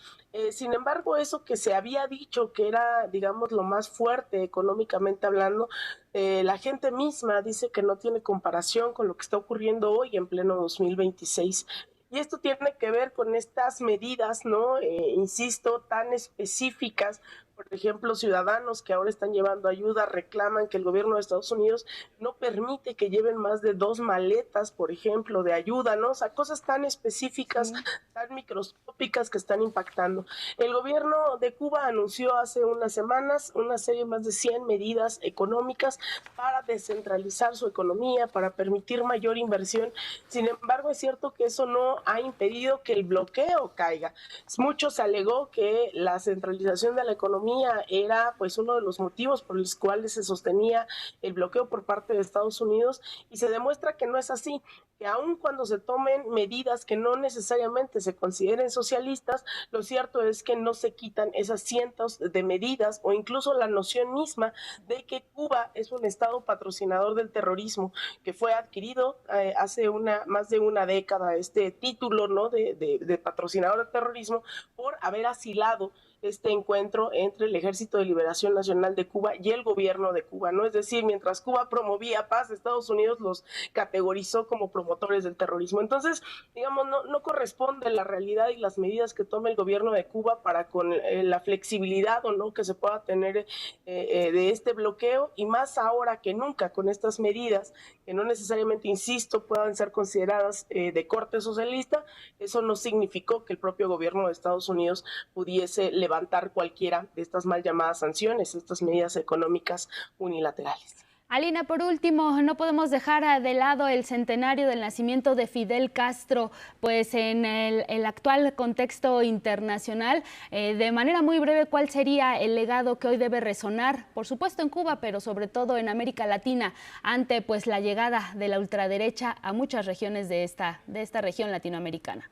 Sin embargo, eso que se había dicho que era, digamos, lo más fuerte económicamente hablando, la gente misma dice que no tiene comparación con lo que está ocurriendo hoy en pleno 2026. Y esto tiene que ver con estas medidas, ¿no? Insisto, tan específicas. Por ejemplo, ciudadanos que ahora están llevando ayuda reclaman que el gobierno de Estados Unidos no permite que lleven más de 2 maletas, por ejemplo, de ayuda, ¿no? O sea, cosas tan específicas, tan microscópicas que están impactando. El gobierno de Cuba anunció hace unas semanas una serie de más de 100 medidas económicas para descentralizar su economía, para permitir mayor inversión. Sin embargo, es cierto que eso no ha impedido que el bloqueo caiga. Mucho se alegó que la centralización de la economía era pues uno de los motivos por los cuales se sostenía el bloqueo por parte de Estados Unidos, y se demuestra que no es así, que aun cuando se tomen medidas que no necesariamente se consideren socialistas, lo cierto es que no se quitan esas cientos de medidas o incluso la noción misma de que Cuba es un estado patrocinador del terrorismo, que fue adquirido hace más de una década este título, ¿no?, de patrocinador del terrorismo por haber asilado este encuentro entre el Ejército de Liberación Nacional de Cuba y el gobierno de Cuba, ¿no? Es decir, mientras Cuba promovía paz, Estados Unidos los categorizó como promotores del terrorismo. Entonces, digamos, no corresponde la realidad y las medidas que tome el gobierno de Cuba para con la flexibilidad o no que se pueda tener de este bloqueo, y más ahora que nunca con estas medidas que no necesariamente, insisto, puedan ser consideradas de corte socialista. Eso no significó que el propio gobierno de Estados Unidos pudiese levantar cualquiera de estas mal llamadas sanciones, estas medidas económicas unilaterales. Alina, por último, no podemos dejar de lado el centenario del nacimiento de Fidel Castro, pues en el actual contexto internacional, de manera muy breve, ¿cuál sería el legado que hoy debe resonar, por supuesto en Cuba, pero sobre todo en América Latina, ante pues la llegada de la ultraderecha a muchas regiones de esta región latinoamericana?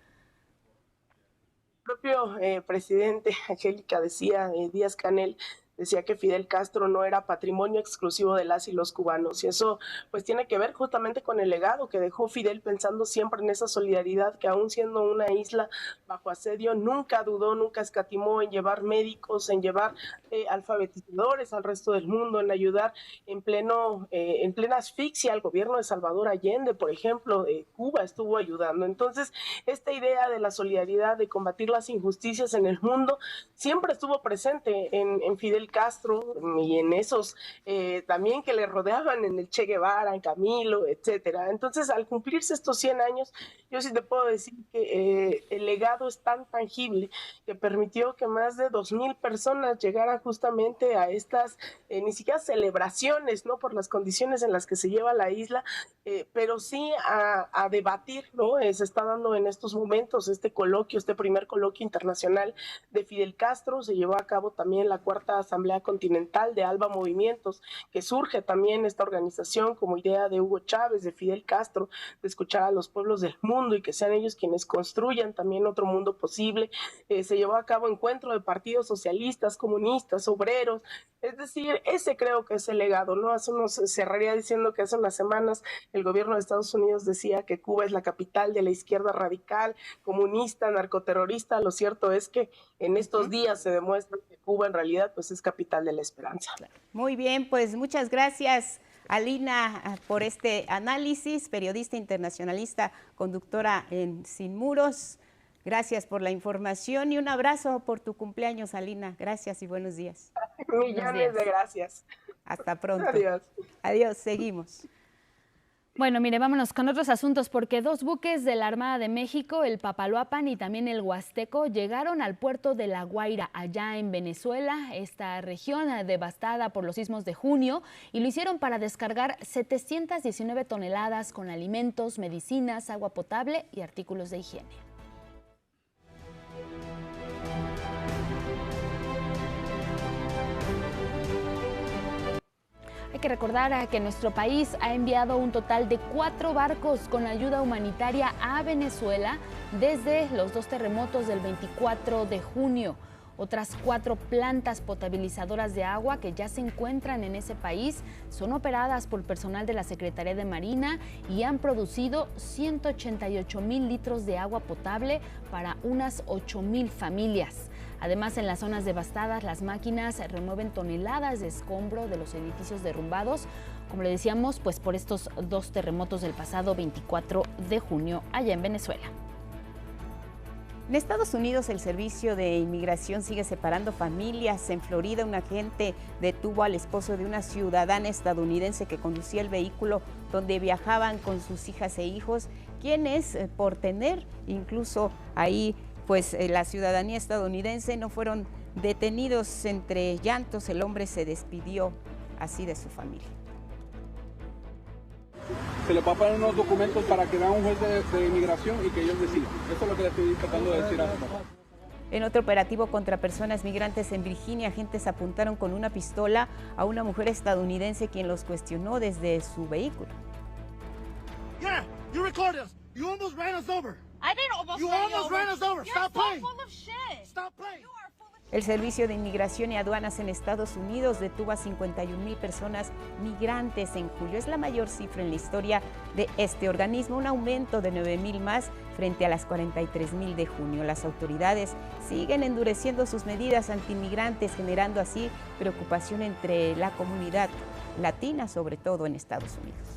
El propio presidente Angélica Díaz-Canel decía que Fidel Castro no era patrimonio exclusivo de las y los cubanos, y eso pues tiene que ver justamente con el legado que dejó Fidel, pensando siempre en esa solidaridad, que aún siendo una isla bajo asedio nunca dudó, nunca escatimó en llevar médicos, en llevar alfabetizadores al resto del mundo, en ayudar en plena asfixia al gobierno de Salvador Allende, por ejemplo. Cuba estuvo ayudando. Entonces, esta idea de la solidaridad, de combatir las injusticias en el mundo, siempre estuvo presente en Fidel Castro y en esos también que le rodeaban, en el Che Guevara, en Camilo, etcétera. Entonces, al cumplirse estos 100 años, yo sí te puedo decir que el legado es tan tangible que permitió que más de 2,000 personas llegaran justamente a estas, ni siquiera celebraciones, ¿no?, por las condiciones en las que se lleva la isla, pero sí a debatir, ¿no? Se está dando en estos momentos este primer coloquio internacional de Fidel Castro. Se llevó a cabo también la 4ª Asamblea Continental de ALBA Movimientos, que surge también esta organización como idea de Hugo Chávez, de Fidel Castro, de escuchar a los pueblos del mundo y que sean ellos quienes construyan también otro mundo posible. Se llevó a cabo encuentro de partidos socialistas, comunistas, obreros. Es decir, ese creo que es el legado, ¿no? Hace unos, cerraría diciendo que hace unas semanas el gobierno de Estados Unidos decía que Cuba es la capital de la izquierda radical, comunista, narcoterrorista. Lo cierto es que en estos días se demuestra que Cuba en realidad pues es capital de la esperanza. Muy bien, pues muchas gracias, Alina, por este análisis, periodista internacionalista, conductora en Sin Muros. Gracias por la información y un abrazo por tu cumpleaños, Alina. Gracias y buenos días. Millones de gracias. Hasta pronto. Adiós. Adiós, seguimos. Bueno, mire, vámonos con otros asuntos, porque 2 buques de la Armada de México, el Papaloapan y también el Huasteco, llegaron al puerto de La Guaira, allá en Venezuela, esta región devastada por los sismos de junio, y lo hicieron para descargar 719 toneladas con alimentos, medicinas, agua potable y artículos de higiene. Hay que recordar que nuestro país ha enviado un total de 4 barcos con ayuda humanitaria a Venezuela desde los 2 terremotos del 24 de junio. Otras 4 plantas potabilizadoras de agua que ya se encuentran en ese país son operadas por personal de la Secretaría de Marina y han producido 188,000 litros de agua potable para unas 8,000 familias. Además, en las zonas devastadas, las máquinas remueven toneladas de escombro de los edificios derrumbados, como le decíamos, pues por estos 2 terremotos del pasado 24 de junio allá en Venezuela. En Estados Unidos, el Servicio de Inmigración sigue separando familias. En Florida, un agente detuvo al esposo de una ciudadana estadounidense que conducía el vehículo donde viajaban con sus hijas e hijos, quienes, por tener incluso ahí pues la ciudadanía estadounidense, no fueron detenidos. Entre llantos, el hombre se despidió así de su familia. Se les va a poner unos documentos para que vean un juez de inmigración y que ellos decidan. Eso es lo que le estoy tratando de decir a su papá. En otro operativo contra personas migrantes en Virginia, agentes apuntaron con una pistola a una mujer estadounidense quien los cuestionó desde su vehículo. Yeah, you recorded us. You almost ran us over. I didn't almost You run almost over. ran us over. You're Stop so playing. full of shit. Stop playing. El Servicio de Inmigración y Aduanas en Estados Unidos detuvo a 51,000 personas migrantes en julio. Es la mayor cifra en la historia de este organismo, un aumento de 9,000 más frente a las 43,000 de junio. Las autoridades siguen endureciendo sus medidas antiinmigrantes, generando así preocupación entre la comunidad latina, sobre todo en Estados Unidos.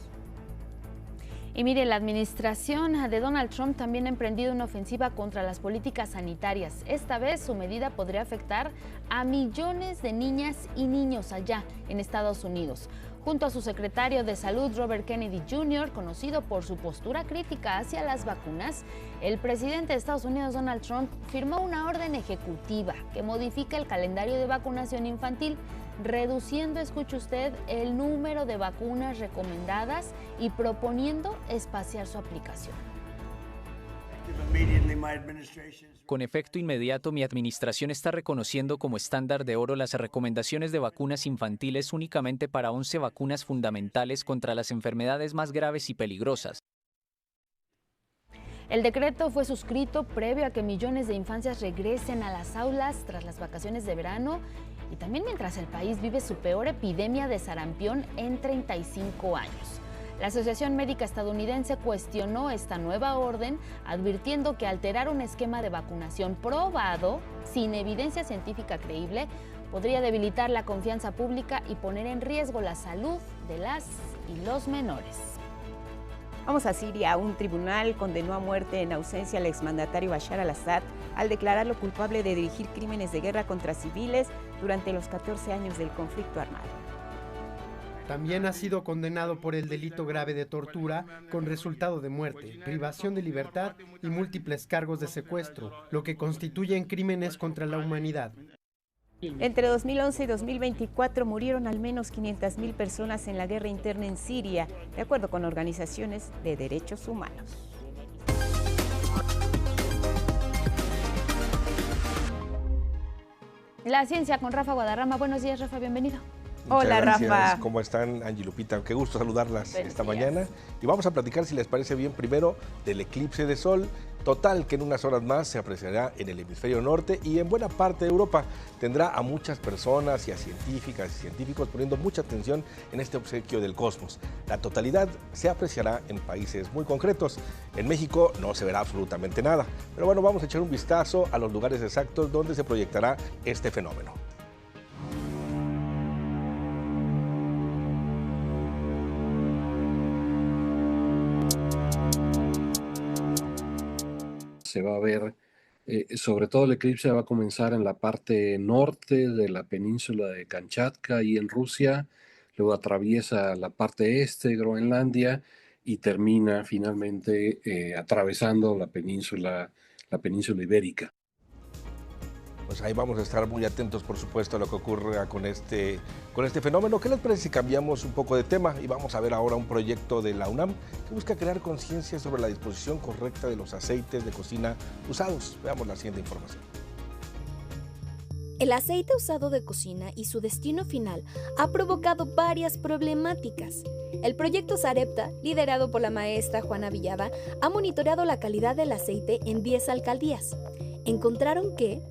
Y mire, la administración de Donald Trump también ha emprendido una ofensiva contra las políticas sanitarias. Esta vez su medida podría afectar a millones de niñas y niños allá en Estados Unidos. Junto a su secretario de Salud, Robert Kennedy Jr., conocido por su postura crítica hacia las vacunas, el presidente de Estados Unidos, Donald Trump, firmó una orden ejecutiva que modifica el calendario de vacunación infantil, reduciendo, escuche usted, el número de vacunas recomendadas y proponiendo espaciar su aplicación. Con efecto inmediato, mi administración está reconociendo como estándar de oro las recomendaciones de vacunas infantiles únicamente para 11 vacunas fundamentales contra las enfermedades más graves y peligrosas. El decreto fue suscrito previo a que millones de infancias regresen a las aulas tras las vacaciones de verano y también mientras el país vive su peor epidemia de sarampión en 35 años. La Asociación Médica Estadounidense cuestionó esta nueva orden, advirtiendo que alterar un esquema de vacunación probado, sin evidencia científica creíble, podría debilitar la confianza pública y poner en riesgo la salud de las y los menores. Vamos a Siria. Un tribunal condenó a muerte en ausencia al exmandatario Bashar al-Assad al declararlo culpable de dirigir crímenes de guerra contra civiles durante los 14 años del conflicto armado. También ha sido condenado por el delito grave de tortura con resultado de muerte, privación de libertad y múltiples cargos de secuestro, lo que constituyen crímenes contra la humanidad. Entre 2011 y 2024 murieron al menos 500,000 personas en la guerra interna en Siria, de acuerdo con organizaciones de derechos humanos. La ciencia con Rafa Guadarrama. Buenos días, Rafa, bienvenido. Hola, Rafa. ¿Cómo están, Angie, Lupita? Qué gusto saludarlas Buenos esta días. mañana. Y vamos a platicar, si les parece bien, primero del eclipse de sol total que en unas horas más se apreciará en el hemisferio norte y en buena parte de Europa. Tendrá a muchas personas y a científicas y científicos poniendo mucha atención en este obsequio del cosmos. La totalidad se apreciará en países muy concretos. En México no se verá absolutamente nada. Pero bueno, vamos a echar un vistazo a los lugares exactos donde se proyectará este fenómeno. Se va a ver, sobre todo el eclipse va a comenzar en la parte norte de la península de Kamchatka y en Rusia, luego atraviesa la parte este de Groenlandia y termina finalmente atravesando la península ibérica. Pues ahí vamos a estar muy atentos, por supuesto, a lo que ocurra con este fenómeno. ¿Qué les parece si cambiamos un poco de tema? Y vamos a ver ahora un proyecto de la UNAM que busca crear conciencia sobre la disposición correcta de los aceites de cocina usados. Veamos la siguiente información. El aceite usado de cocina y su destino final ha provocado varias problemáticas. El proyecto Sarepta, liderado por la maestra Juana Villada, ha monitoreado la calidad del aceite en 10 alcaldías. Encontraron que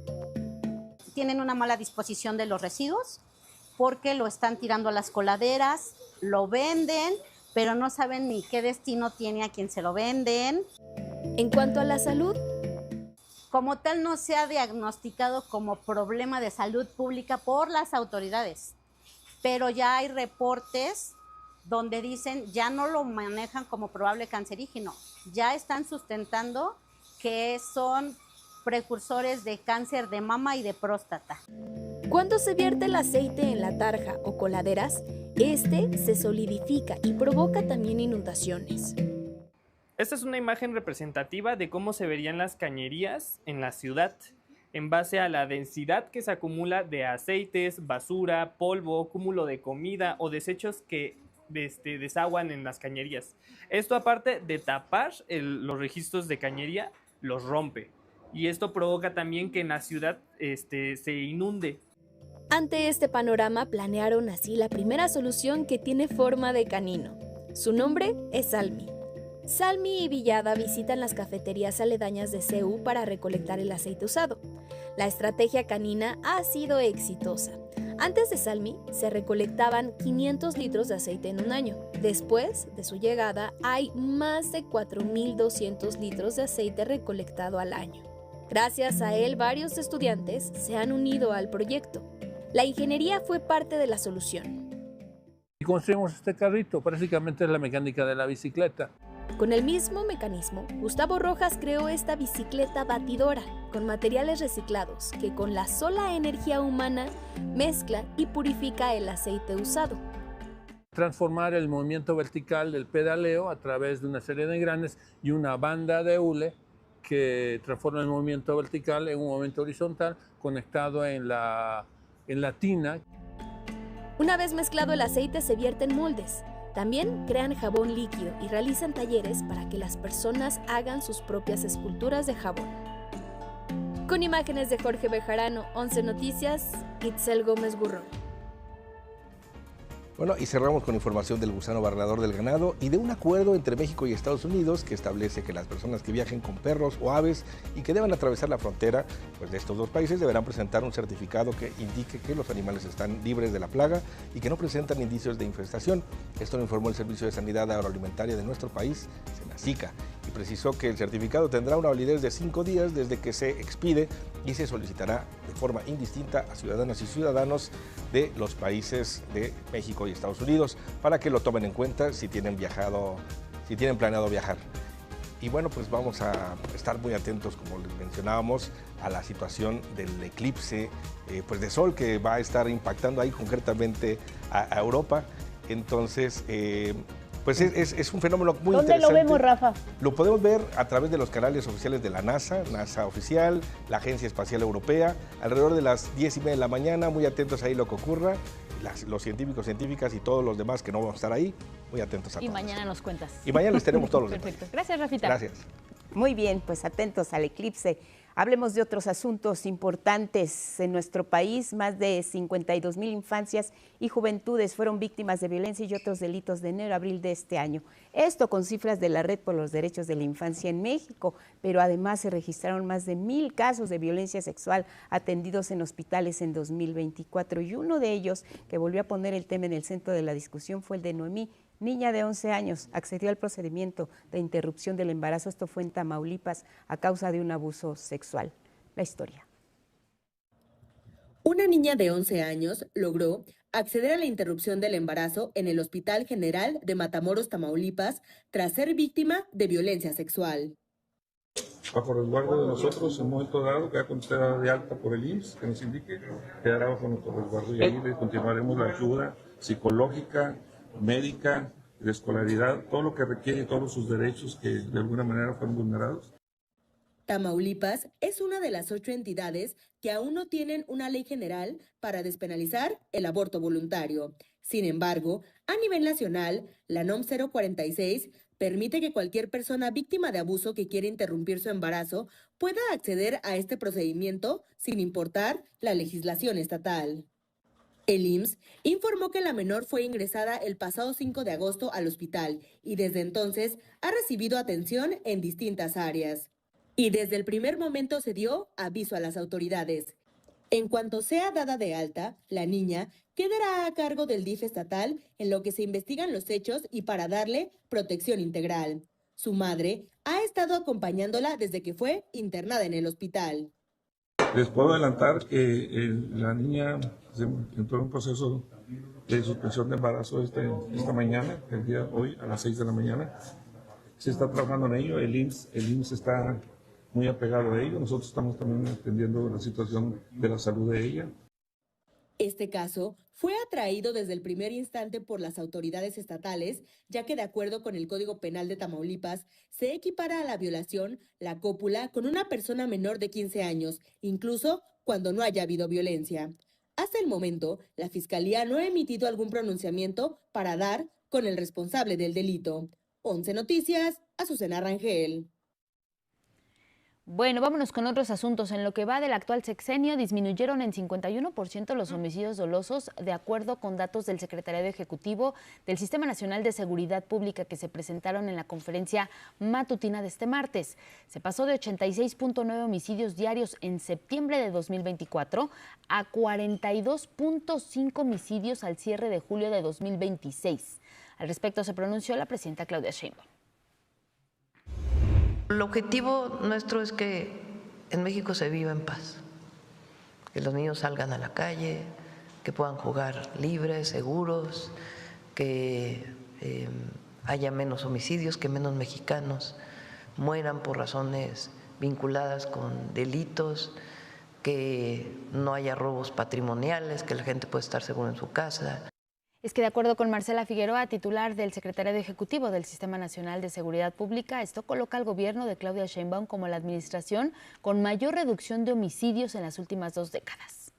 tienen una mala disposición de los residuos porque lo están tirando a las coladeras, lo venden, pero no saben ni qué destino tiene a quien se lo venden. En cuanto a la salud, como tal no se ha diagnosticado como problema de salud pública por las autoridades, pero ya hay reportes donde dicen ya no lo manejan como probable cancerígeno, ya están sustentando que son precursores de cáncer de mama y de próstata. Cuando se vierte el aceite en la tarja o coladeras, este se solidifica y provoca también inundaciones. Esta es una imagen representativa de cómo se verían las cañerías en la ciudad, en base a la densidad que se acumula de aceites, basura, polvo, cúmulo de comida o desechos que desaguan en las cañerías. Esto, aparte de tapar los registros de cañería, los rompe. Y esto provoca también que en la ciudad se inunde. Ante este panorama planearon así la primera solución que tiene forma de canino. Su nombre es Salmi. Salmi y Villada visitan las cafeterías aledañas de CEU para recolectar el aceite usado. La estrategia canina ha sido exitosa. Antes de Salmi, se recolectaban 500 litros de aceite en un año. Después de su llegada, hay más de 4.200 litros de aceite recolectado al año. Gracias a él, varios estudiantes se han unido al proyecto. La ingeniería fue parte de la solución. Y construimos este carrito, prácticamente es la mecánica de la bicicleta. Con el mismo mecanismo, Gustavo Rojas creó esta bicicleta batidora con materiales reciclados que con la sola energía humana mezcla y purifica el aceite usado. Transformar el movimiento vertical del pedaleo a través de una serie de engranes y una banda de hule que transforma el movimiento vertical en un movimiento horizontal conectado en la tina. Una vez mezclado el aceite se vierte en moldes. También crean jabón líquido y realizan talleres para que las personas hagan sus propias esculturas de jabón. Con imágenes de Jorge Bejarano, 11 Noticias, Itzel Gómez Gurrón. Bueno, y cerramos con información del gusano barredor del ganado y de un acuerdo entre México y Estados Unidos que establece que las personas que viajen con perros o aves y que deban atravesar la frontera de estos dos países deberán presentar un certificado que indique que los animales están libres de la plaga y que no presentan indicios de infestación. Esto lo informó el Servicio de Sanidad Agroalimentaria de nuestro país, Senacica, y precisó que el certificado tendrá una validez de 5 días desde que se expide y se solicitará de forma indistinta a ciudadanas y ciudadanos de los países de México y Estados Unidos para que lo tomen en cuenta si tienen planeado viajar. Y bueno, pues vamos a estar muy atentos, como les mencionábamos, a la situación del eclipse de sol que va a estar impactando ahí concretamente a Europa. Entonces, pues es un fenómeno muy interesante. ¿Dónde lo vemos, Rafa? Lo podemos ver a través de los canales oficiales de la NASA Oficial, la Agencia Espacial Europea, alrededor de las 10:30 de la mañana, muy atentos ahí lo que ocurra, los científicos, científicas y todos los demás que no vamos a estar ahí, muy atentos a todos. Y mañana nos cuentas. Y mañana les tenemos todos los Perfecto. detalles. Gracias, Rafita. Gracias. Muy bien, pues atentos al eclipse. Hablemos de otros asuntos importantes. En nuestro país, más de 52,000 infancias y juventudes fueron víctimas de violencia y otros delitos de enero a abril de este año. Esto con cifras de la Red por los Derechos de la Infancia en México, pero además se registraron más de 1,000 casos de violencia sexual atendidos en hospitales en 2024. Y uno de ellos, que volvió a poner el tema en el centro de la discusión, fue el de Noemí, niña de 11 años, accedió al procedimiento de interrupción del embarazo. Esto fue en Tamaulipas a causa de un abuso sexual. La historia. Una niña de 11 años logró acceder a la interrupción del embarazo en el Hospital General de Matamoros, Tamaulipas, tras ser víctima de violencia sexual. Bajo resguardo de nosotros, en un momento dado, que cuando esté de alta por el IMSS, que nos indique, quedará bajo nuestro resguardo y ahí le continuaremos la ayuda psicológica, médica, de escolaridad, todo lo que requiere, todos sus derechos que de alguna manera fueron vulnerados. Tamaulipas es una de las 8 entidades que aún no tienen una ley general para despenalizar el aborto voluntario. Sin embargo, a nivel nacional, la NOM 046 permite que cualquier persona víctima de abuso que quiera interrumpir su embarazo pueda acceder a este procedimiento sin importar la legislación estatal. El IMSS informó que la menor fue ingresada el pasado 5 de agosto al hospital y desde entonces ha recibido atención en distintas áreas. Y desde el primer momento se dio aviso a las autoridades. En cuanto sea dada de alta, la niña quedará a cargo del DIF estatal en lo que se investigan los hechos y para darle protección integral. Su madre ha estado acompañándola desde que fue internada en el hospital. Les puedo adelantar que la niña entró en un proceso de suspensión de embarazo esta mañana, el día de hoy a las 6 de la mañana. Se está trabajando en ello, el IMSS está muy apegado a ello. Nosotros estamos también atendiendo la situación de la salud de ella. Este caso fue atraído desde el primer instante por las autoridades estatales, ya que de acuerdo con el Código Penal de Tamaulipas, se equipara a la violación la cópula con una persona menor de 15 años, incluso cuando no haya habido violencia. Hasta el momento, la Fiscalía no ha emitido algún pronunciamiento para dar con el responsable del delito. 11 Noticias, Azucena Rangel. Bueno, vámonos con otros asuntos. En lo que va del actual sexenio, disminuyeron en 51% los homicidios dolosos, de acuerdo con datos del Secretariado Ejecutivo del Sistema Nacional de Seguridad Pública que se presentaron en la conferencia matutina de este martes. Se pasó de 86.9 homicidios diarios en septiembre de 2024 a 42.5 homicidios al cierre de julio de 2026. Al respecto se pronunció la presidenta Claudia Sheinbaum. El objetivo nuestro es que en México se viva en paz, que los niños salgan a la calle, que puedan jugar libres, seguros, que haya menos homicidios, que menos mexicanos mueran por razones vinculadas con delitos, que no haya robos patrimoniales, que la gente pueda estar segura en su casa. Es que de acuerdo con Marcela Figueroa, titular del Secretariado Ejecutivo del Sistema Nacional de Seguridad Pública, esto coloca al gobierno de Claudia Sheinbaum como la administración con mayor reducción de homicidios en las últimas 2 décadas.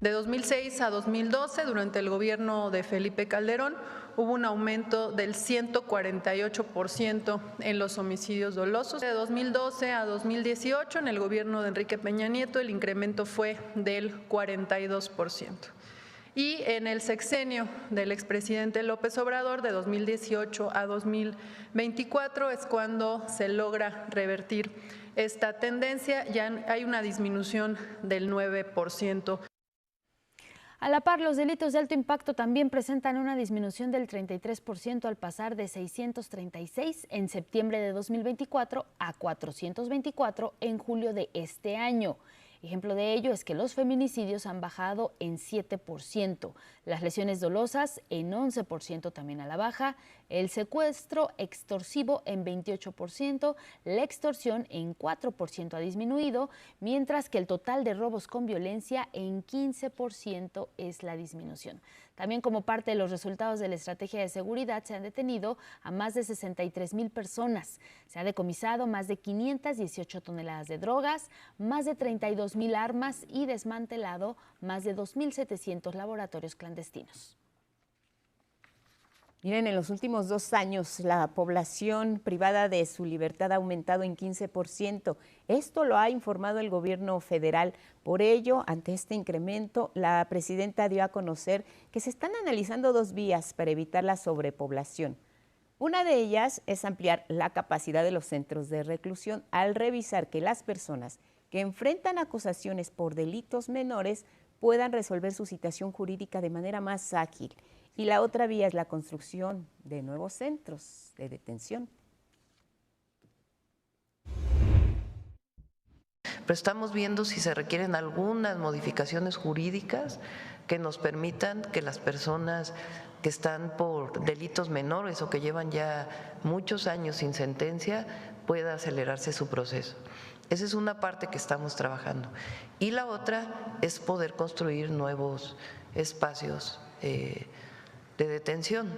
De 2006 a 2012, durante el gobierno de Felipe Calderón, hubo un aumento del 148% en los homicidios dolosos. De 2012 a 2018, en el gobierno de Enrique Peña Nieto, el incremento fue del 42%. Y en el sexenio del expresidente López Obrador, de 2018 a 2024, es cuando se logra revertir esta tendencia. Ya hay una disminución del 9%. A la par, los delitos de alto impacto también presentan una disminución del 33% al pasar de 636 en septiembre de 2024 a 424 en julio de este año. Ejemplo de ello es que los feminicidios han bajado en 7%, las lesiones dolosas en 11% también a la baja, el secuestro extorsivo en 28%, la extorsión en 4% ha disminuido, mientras que el total de robos con violencia en 15% es la disminución. También como parte de los resultados de la estrategia de seguridad se han detenido a más de 63,000 personas. Se ha decomisado más de 518 toneladas de drogas, más de 32,000 armas y desmantelado más de 2,700 laboratorios clandestinos. Miren, en los últimos 2 años la población privada de su libertad ha aumentado en 15%. Esto lo ha informado el gobierno federal. Por ello, ante este incremento, la presidenta dio a conocer que se están analizando 2 vías para evitar la sobrepoblación. Una de ellas es ampliar la capacidad de los centros de reclusión al revisar que las personas que enfrentan acusaciones por delitos menores puedan resolver su situación jurídica de manera más ágil. Y la otra vía es la construcción de nuevos centros de detención. Pero estamos viendo si se requieren algunas modificaciones jurídicas que nos permitan que las personas que están por delitos menores o que llevan ya muchos años sin sentencia pueda acelerarse su proceso. Esa es una parte que estamos trabajando. Y la otra es poder construir nuevos espacios de detención,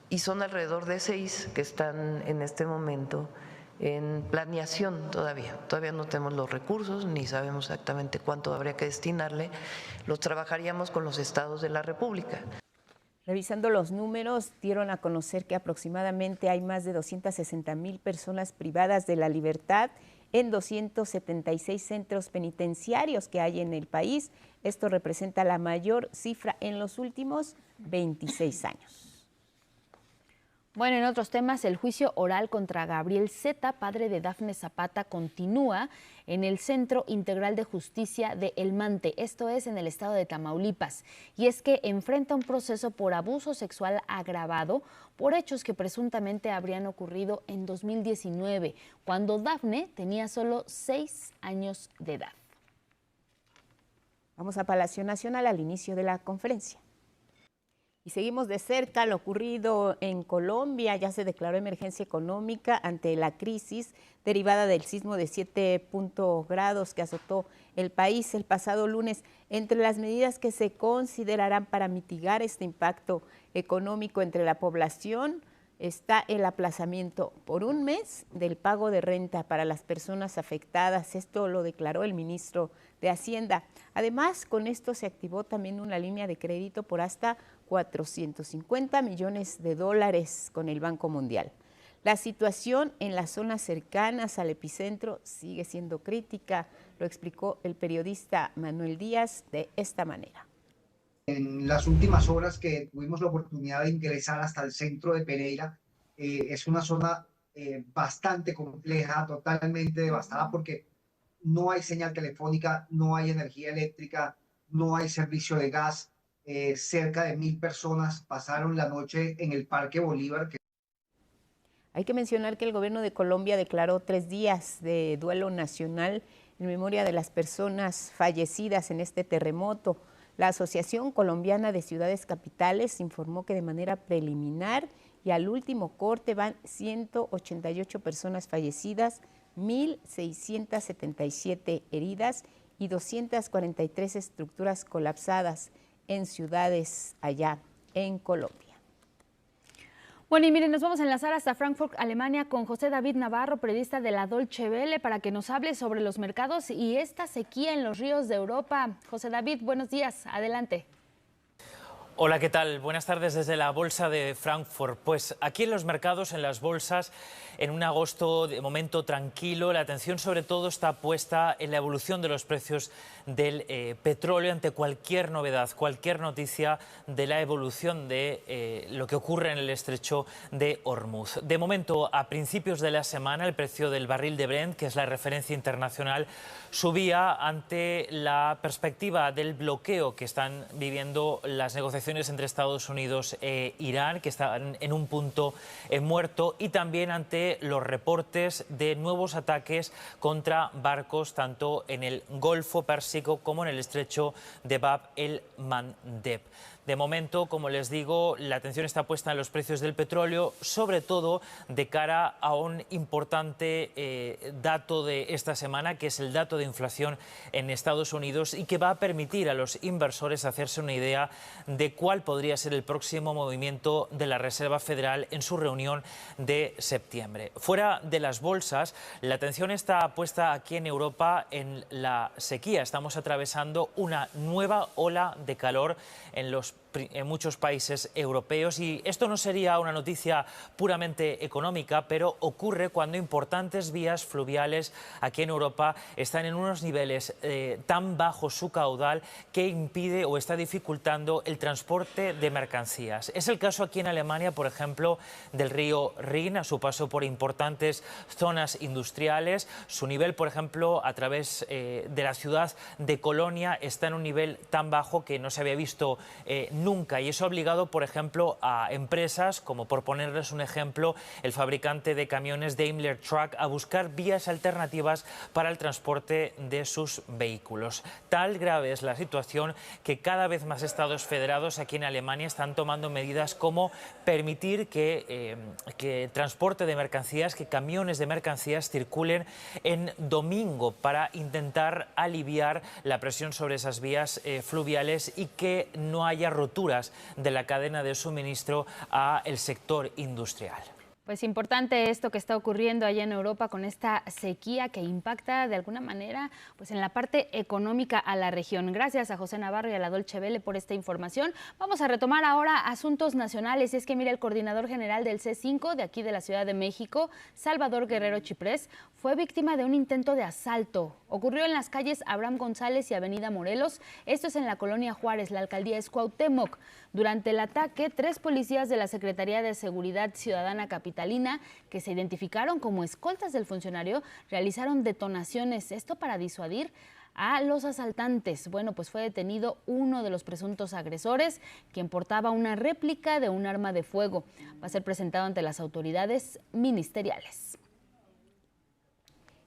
y son alrededor de 6 que están en este momento en planeación todavía no tenemos los recursos ni sabemos exactamente cuánto habría que destinarle, los trabajaríamos con los estados de la República. Revisando los números, dieron a conocer que aproximadamente hay más de 260,000 personas privadas de la libertad en 276 centros penitenciarios que hay en el país. Esto representa la mayor cifra en los últimos 26 años. Bueno, en otros temas, el juicio oral contra Gabriel Zeta, padre de Dafne Zapata, continúa en el Centro Integral de Justicia de El Mante, esto es en el estado de Tamaulipas. Y es que enfrenta un proceso por abuso sexual agravado por hechos que presuntamente habrían ocurrido en 2019, cuando Dafne tenía solo 6 años de edad. Vamos a Palacio Nacional al inicio de la conferencia. Y seguimos de cerca lo ocurrido en Colombia. Ya se declaró emergencia económica ante la crisis derivada del sismo de 7 grados que azotó el país el pasado lunes. Entre las medidas que se considerarán para mitigar este impacto económico entre la población está el aplazamiento por un mes del pago de renta para las personas afectadas. Esto lo declaró el ministro de Hacienda. Además, con esto se activó también una línea de crédito por hasta $450 millones con el Banco Mundial. La situación en las zonas cercanas al epicentro sigue siendo crítica, lo explicó el periodista Manuel Díaz de esta manera. En las últimas horas que tuvimos la oportunidad de ingresar hasta el centro de Pereira, es una zona bastante compleja, totalmente devastada porque no hay señal telefónica, no hay energía eléctrica, no hay servicio de gas. Cerca de 1.000 personas pasaron la noche en el Parque Bolívar. Hay que mencionar que el gobierno de Colombia declaró 3 días de duelo nacional en memoria de las personas fallecidas en este terremoto. La Asociación Colombiana de Ciudades Capitales informó que de manera preliminar y al último corte van 188 personas fallecidas, 1.677 heridas y 243 estructuras colapsadas en ciudades allá en Colombia. Bueno, y miren, nos vamos a enlazar hasta Frankfurt, Alemania, con José David Navarro, periodista de la Deutsche Welle, para que nos hable sobre los mercados y esta sequía en los ríos de Europa. José David, buenos días, adelante. Hola, ¿qué tal? Buenas tardes desde la Bolsa de Frankfurt. Pues aquí en los mercados, en las bolsas, en un agosto de momento tranquilo, la atención sobre todo está puesta en la evolución de los precios del petróleo ante cualquier novedad, cualquier noticia de la evolución de lo que ocurre en el estrecho de Hormuz. De momento, a principios de la semana, el precio del barril de Brent, que es la referencia internacional, subía ante la perspectiva del bloqueo que están viviendo las negociaciones entre Estados Unidos e Irán, que están en un punto muerto, y también ante los reportes de nuevos ataques contra barcos tanto en el Golfo Pérsico como en el estrecho de Bab el-Mandeb. De momento, como les digo, la atención está puesta en los precios del petróleo, sobre todo de cara a un importante dato de esta semana, que es el dato de inflación en Estados Unidos y que va a permitir a los inversores hacerse una idea de cuál podría ser el próximo movimiento de la Reserva Federal en su reunión de septiembre. Fuera de las bolsas, la atención está puesta aquí en Europa en la sequía. Estamos atravesando una nueva ola de calor en muchos países europeos, y esto no sería una noticia puramente económica, pero ocurre cuando importantes vías fluviales aquí en Europa están en unos niveles tan bajos su caudal que impide o está dificultando el transporte de mercancías. Es el caso aquí en Alemania, por ejemplo, del río Rin a su paso por importantes zonas industriales. Su nivel, por ejemplo, a través de la ciudad de Colonia está en un nivel tan bajo que no se había visto nunca, y eso ha obligado, por ejemplo, a empresas como, por ponerles un ejemplo, el fabricante de camiones Daimler Truck, a buscar vías alternativas para el transporte de sus vehículos. Tal grave es la situación que cada vez más estados federados aquí en Alemania están tomando medidas como permitir que transporte de mercancías, que camiones de mercancías circulen en domingo para intentar aliviar la presión sobre esas vías fluviales y que no haya roturas de la cadena de suministro al sector industrial. Pues importante esto que está ocurriendo allá en Europa con esta sequía que impacta de alguna manera pues en la parte económica a la región. Gracias a José Navarro y a la Deutsche Welle por esta información. Vamos a retomar ahora asuntos nacionales, y es que mira, el coordinador general del C5 de aquí de la Ciudad de México, Salvador Guerrero Chiprés, fue víctima de un intento de asalto. Ocurrió en las calles Abraham González y Avenida Morelos. Esto es en la colonia Juárez, la alcaldía es Cuauhtémoc. Durante el ataque, 3 policías de la Secretaría de Seguridad Ciudadana Capitalina, que se identificaron como escoltas del funcionario, realizaron detonaciones, esto para disuadir a los asaltantes. Bueno, pues fue detenido uno de los presuntos agresores, quien portaba una réplica de un arma de fuego. Va a ser presentado ante las autoridades ministeriales.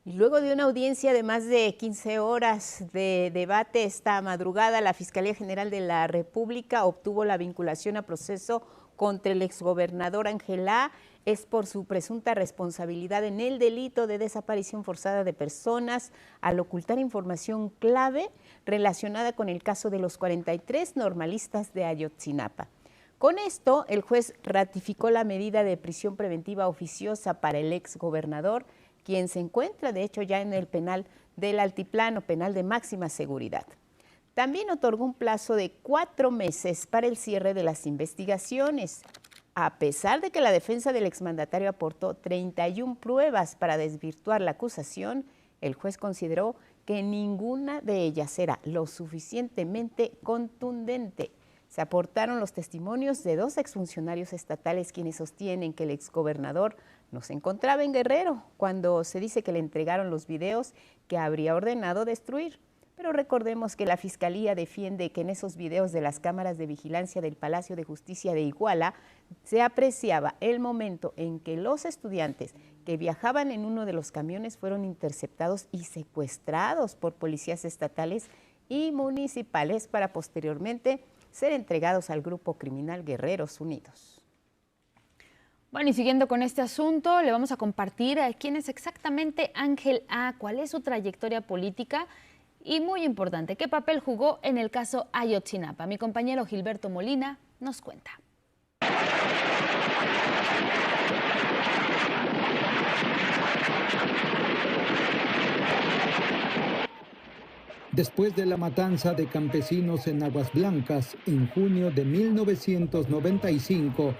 Y luego de una audiencia de más de 15 horas de debate esta madrugada, la Fiscalía General de la República obtuvo la vinculación a proceso contra el exgobernador Ángel A. Es por su presunta responsabilidad en el delito de desaparición forzada de personas al ocultar información clave relacionada con el caso de los 43 normalistas de Ayotzinapa. Con esto, el juez ratificó la medida de prisión preventiva oficiosa para el exgobernador, quien se encuentra, de hecho, ya en el penal del Altiplano, penal de máxima seguridad. También otorgó un plazo de 4 meses para el cierre de las investigaciones. A pesar de que la defensa del exmandatario aportó 31 pruebas para desvirtuar la acusación, el juez consideró que ninguna de ellas era lo suficientemente contundente. Se aportaron los testimonios de 2 exfuncionarios estatales quienes sostienen que el exgobernador no se encontraba en Guerrero cuando se dice que le entregaron los videos que habría ordenado destruir. Pero recordemos que la Fiscalía defiende que en esos videos de las cámaras de vigilancia del Palacio de Justicia de Iguala se apreciaba el momento en que los estudiantes que viajaban en uno de los camiones fueron interceptados y secuestrados por policías estatales y municipales para posteriormente ser entregados al grupo criminal Guerreros Unidos. Bueno, y siguiendo con este asunto, le vamos a compartir quién es exactamente Ángel A., cuál es su trayectoria política y, muy importante, qué papel jugó en el caso Ayotzinapa. Mi compañero Gilberto Molina nos cuenta. Después de la matanza de campesinos en Aguas Blancas en junio de 1995,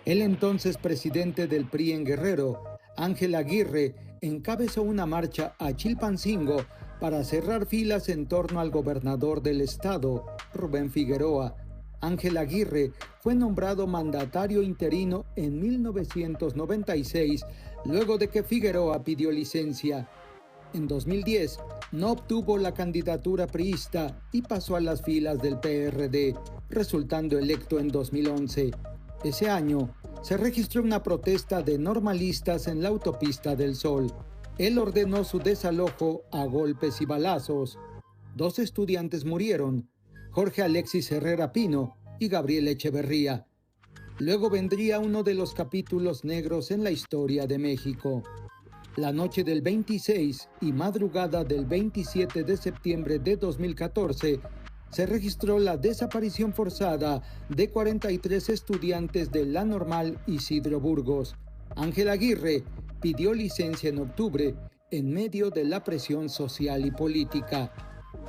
el entonces presidente del PRI en Guerrero, Ángel Aguirre, encabezó una marcha a Chilpancingo para cerrar filas en torno al gobernador del estado, Rubén Figueroa. Ángel Aguirre fue nombrado mandatario interino en 1996, luego de que Figueroa pidió licencia. En 2010 no obtuvo la candidatura priista y pasó a las filas del PRD, resultando electo en 2011. Ese año se registró una protesta de normalistas en la autopista del Sol. Él ordenó su desalojo a golpes y balazos. 2 estudiantes murieron, Jorge Alexis Herrera Pino y Gabriel Echeverría. Luego vendría uno de los capítulos negros en la historia de México. La noche del 26 y madrugada del 27 de septiembre de 2014, se registró la desaparición forzada de 43 estudiantes de la Normal Isidro Burgos. Ángel Aguirre pidió licencia en octubre en medio de la presión social y política.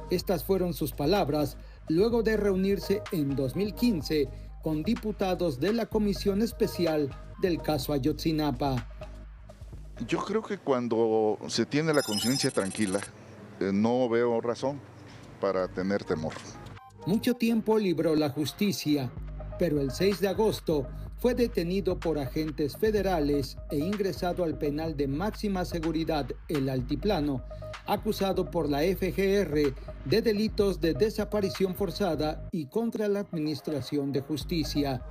Estas fueron sus palabras luego de reunirse en 2015 con diputados de la Comisión Especial del caso Ayotzinapa. Yo creo que cuando se tiene la conciencia tranquila, no veo razón para tener temor. Mucho tiempo libró la justicia, pero el 6 de agosto fue detenido por agentes federales e ingresado al penal de máxima seguridad El Altiplano, acusado por la FGR de delitos de desaparición forzada y contra la Administración de Justicia.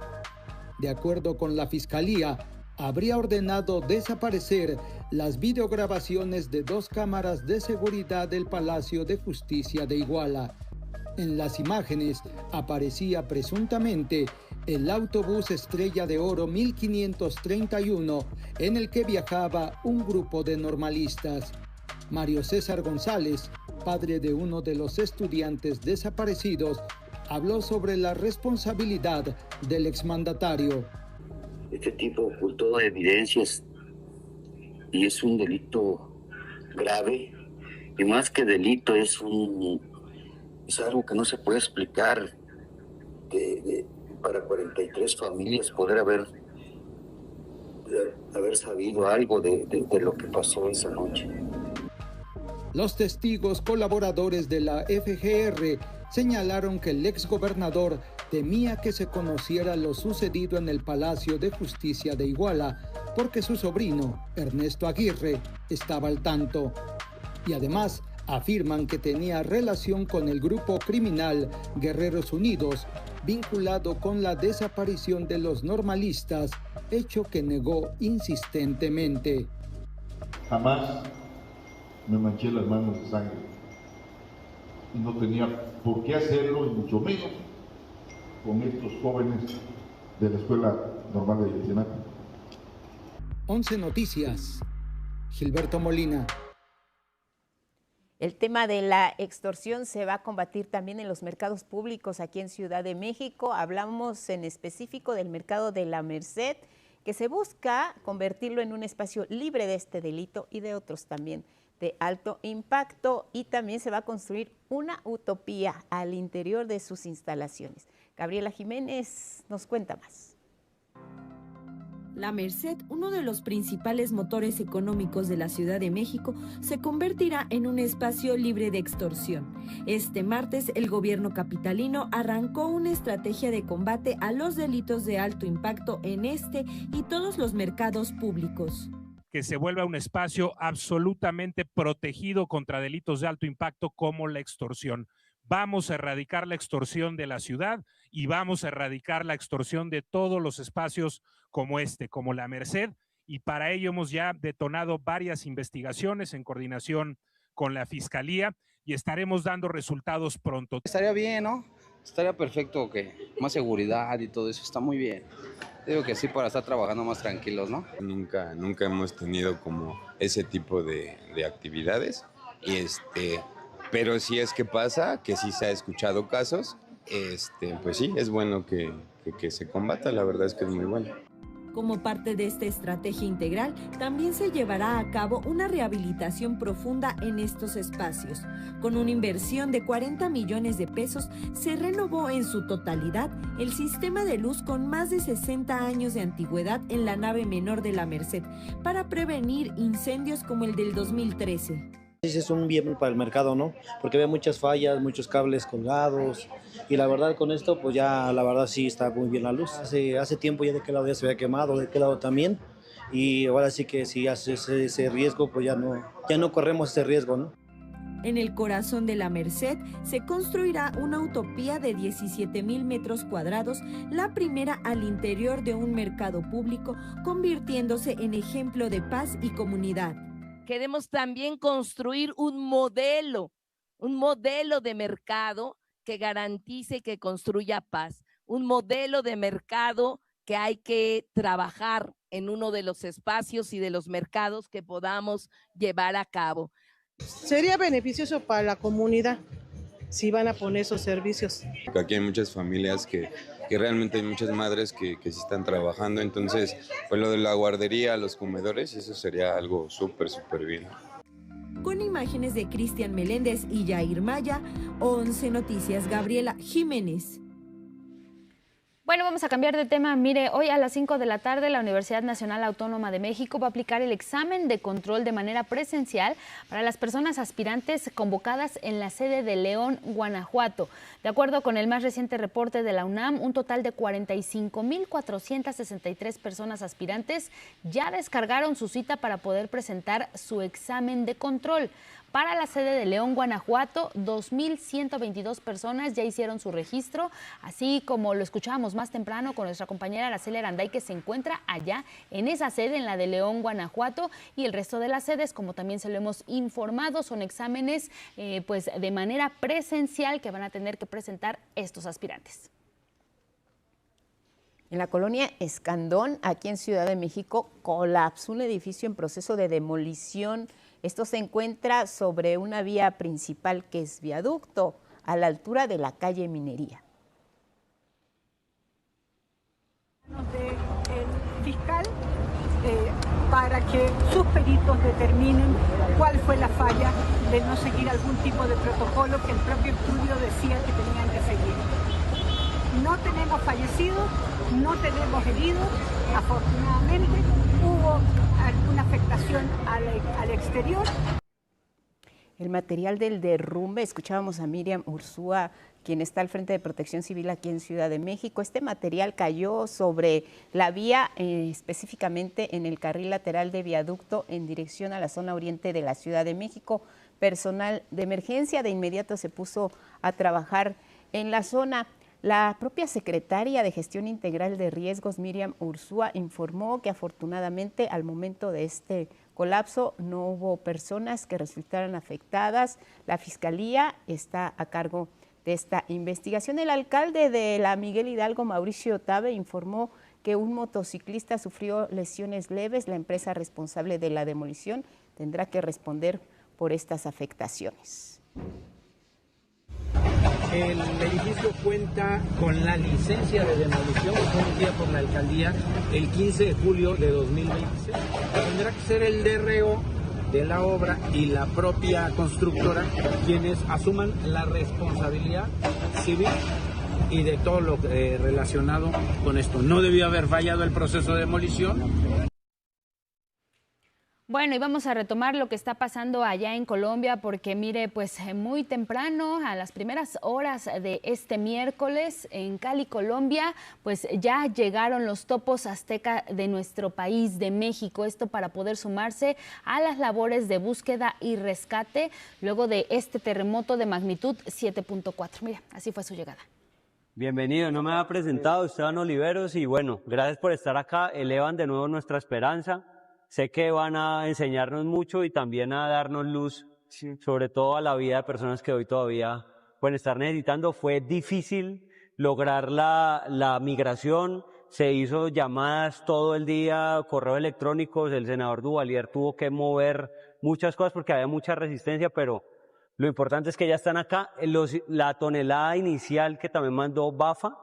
De acuerdo con la Fiscalía, habría ordenado desaparecer las videograbaciones de 2 cámaras de seguridad del Palacio de Justicia de Iguala. En las imágenes aparecía presuntamente el autobús Estrella de Oro 1531 en el que viajaba un grupo de normalistas. Mario César González, padre de uno de los estudiantes desaparecidos, habló sobre la responsabilidad del exmandatario. Este tipo ocultó evidencias y es un delito grave, y más que delito es algo que no se puede explicar, para 43 familias poder haber sabido algo de lo que pasó esa noche. Los testigos colaboradores de la FGR señalaron que el exgobernador temía que se conociera lo sucedido en el Palacio de Justicia de Iguala, porque su sobrino, Ernesto Aguirre, estaba al tanto. Y además afirman que tenía relación con el grupo criminal Guerreros Unidos, vinculado con la desaparición de los normalistas, hecho que negó insistentemente. Jamás me manché las manos de sangre. Y no tenía por qué hacerlo, y mucho menos con estos jóvenes de la Escuela Normal de Ayotzinapa. 11 Noticias, Gilberto Molina. El tema de la extorsión se va a combatir también en los mercados públicos aquí en Ciudad de México. Hablamos en específico del mercado de la Merced, que se busca convertirlo en un espacio libre de este delito y de otros también de alto impacto, y también se va a construir una utopía al interior de sus instalaciones. Gabriela Jiménez nos cuenta más. La Merced, uno de los principales motores económicos de la Ciudad de México, se convertirá en un espacio libre de extorsión. Este martes, el gobierno capitalino arrancó una estrategia de combate a los delitos de alto impacto en este y todos los mercados públicos. Que se vuelva un espacio absolutamente protegido contra delitos de alto impacto como la extorsión. Vamos a erradicar la extorsión de la ciudad y vamos a erradicar la extorsión de todos los espacios como este, como la Merced, y para ello hemos ya detonado varias investigaciones en coordinación con la Fiscalía y estaremos dando resultados pronto. Estaría bien, ¿no? Estaría perfecto, que más seguridad y todo eso, está muy bien. Digo que sí, para estar trabajando más tranquilos, ¿no? Nunca hemos tenido como ese tipo de actividades, pero si es que pasa, que sí se ha escuchado casos, pues sí, es bueno que se combata, la verdad es que es muy bueno. Como parte de esta estrategia integral, también se llevará a cabo una rehabilitación profunda en estos espacios. Con una inversión de 40 millones de pesos, se renovó en su totalidad el sistema de luz con más de 60 años de antigüedad en la nave menor de la Merced, para prevenir incendios como el del 2013. Es un bien para el mercado, ¿no? Porque ve muchas fallas, muchos cables colgados, y la verdad con esto pues ya la verdad sí está muy bien la luz. Hace tiempo ya de qué lado ya se había quemado, de qué lado también, y ahora sí que si hace ese riesgo pues ya no corremos ese riesgo, ¿no? En el corazón de la Merced se construirá una utopía de 17,000 metros cuadrados, la primera al interior de un mercado público, convirtiéndose en ejemplo de paz y comunidad. Queremos también construir un modelo de mercado que garantice que construya paz, un modelo de mercado que hay que trabajar en uno de los espacios y de los mercados que podamos llevar a cabo. Sería beneficioso para la comunidad si van a poner esos servicios. Aquí hay muchas familias que realmente hay muchas madres que sí están trabajando, entonces pues lo de la guardería, los comedores, eso sería algo súper bien. Con imágenes de Cristian Meléndez y Yair Maya, 11 Noticias, Gabriela Jiménez. Bueno, vamos a cambiar de tema. Mire, hoy a las 5 de la tarde la Universidad Nacional Autónoma de México va a aplicar el examen de control de manera presencial para las personas aspirantes convocadas en la sede de León, Guanajuato. De acuerdo con el más reciente reporte de la UNAM, un total de 45,463 personas aspirantes ya descargaron su cita para poder presentar su examen de control. Para la sede de León, Guanajuato, 2,122 personas ya hicieron su registro, así como lo escuchábamos más temprano con nuestra compañera Araceli Aranday, que se encuentra allá en esa sede, en la de León, Guanajuato, y el resto de las sedes, como también se lo hemos informado, son exámenes pues de manera presencial que van a tener que presentar estos aspirantes. En la colonia Escandón, aquí en Ciudad de México, colapsó un edificio en proceso de demolición. Esto se encuentra sobre una vía principal que es viaducto, a la altura de la calle Minería. Del fiscal para que sus peritos determinen cuál fue la falla de no seguir algún tipo de protocolo que el propio estudio decía que tenían que seguir. No tenemos fallecidos, no tenemos heridos, afortunadamente hubo alguna afectación al exterior. El material del derrumbe, escuchábamos a Miriam Ursúa, quien está al frente de Protección Civil aquí en Ciudad de México. Este material cayó sobre la vía, específicamente en el carril lateral de viaducto en dirección a la zona oriente de la Ciudad de México. Personal de emergencia de inmediato se puso a trabajar en la zona. La propia secretaria de Gestión Integral de Riesgos, Miriam Urzúa, informó que afortunadamente al momento de este colapso no hubo personas que resultaran afectadas. La Fiscalía está a cargo de esta investigación. El alcalde de la Miguel Hidalgo, Mauricio Tabe, informó que un motociclista sufrió lesiones leves. La empresa responsable de la demolición tendrá que responder por estas afectaciones. El edificio cuenta con la licencia de demolición que fue emitida por la alcaldía el 15 de julio de 2026. Tendrá que ser el DRO de la obra y la propia constructora quienes asuman la responsabilidad civil y de todo lo relacionado con esto. No debió haber fallado el proceso de demolición. Bueno, y vamos a retomar lo que está pasando allá en Colombia, porque mire, pues muy temprano, a las primeras horas de este miércoles, en Cali, Colombia, pues ya llegaron los topos azteca de nuestro país, de México, esto para poder sumarse a las labores de búsqueda y rescate luego de este terremoto de magnitud 7.4. Mira, así fue su llegada. Bienvenido, no me había presentado, Esteban Oliveros, y bueno, gracias por estar acá, elevan de nuevo nuestra esperanza. Sé que van a enseñarnos mucho y también a darnos luz, sobre todo a la vida de personas que hoy todavía pueden estar necesitando. Fue difícil lograr la migración, se hizo llamadas todo el día, correos electrónicos, el senador Duvalier tuvo que mover muchas cosas porque había mucha resistencia, pero lo importante es que ya están acá. La tonelada inicial que también mandó BAFA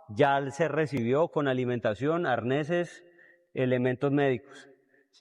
ya se recibió con alimentación, arneses, elementos médicos.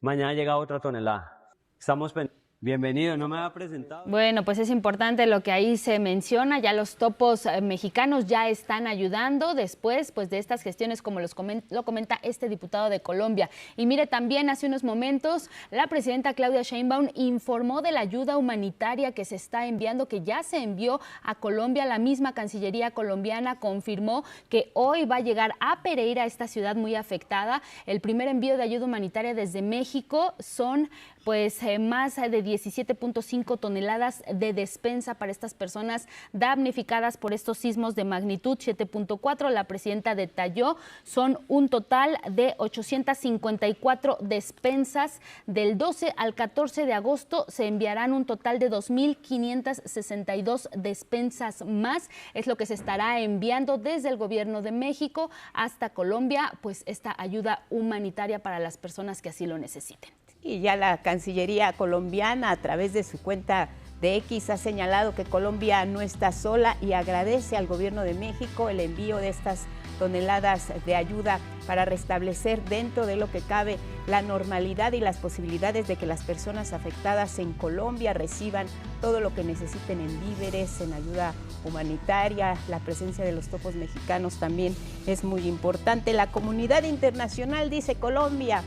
Mañana llega otra tonelada. Estamos pendientes. Bienvenido, no me había presentado. Bueno, pues es importante lo que ahí se menciona, ya los topos mexicanos ya están ayudando después pues de estas gestiones como lo comenta este diputado de Colombia. Y mire, también hace unos momentos la presidenta Claudia Sheinbaum informó de la ayuda humanitaria que se está enviando, que ya se envió a Colombia. La misma Cancillería colombiana confirmó que hoy va a llegar a Pereira, esta ciudad muy afectada. El primer envío de ayuda humanitaria desde México son pues más de 17.5 toneladas de despensa para estas personas damnificadas por estos sismos de magnitud 7.4. La presidenta detalló, son un total de 854 despensas. Del 12 al 14 de agosto se enviarán un total de 2.562 despensas más. Es lo que se estará enviando desde el gobierno de México hasta Colombia, pues esta ayuda humanitaria para las personas que así lo necesiten. Y ya la Cancillería colombiana, a través de su cuenta de X, ha señalado que Colombia no está sola y agradece al gobierno de México el envío de estas toneladas de ayuda para restablecer dentro de lo que cabe la normalidad y las posibilidades de que las personas afectadas en Colombia reciban todo lo que necesiten en víveres, en ayuda humanitaria. La presencia de los topos mexicanos también es muy importante. La comunidad internacional, dice Colombia,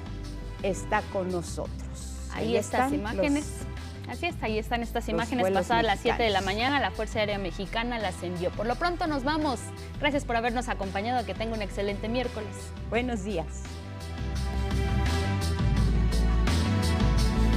está con nosotros. Ahí estas imágenes. Así es, ahí están estas imágenes pasadas las 7 de la mañana. La Fuerza Aérea Mexicana las envió. Por lo pronto nos vamos. Gracias por habernos acompañado. Que tenga un excelente miércoles. Buenos días.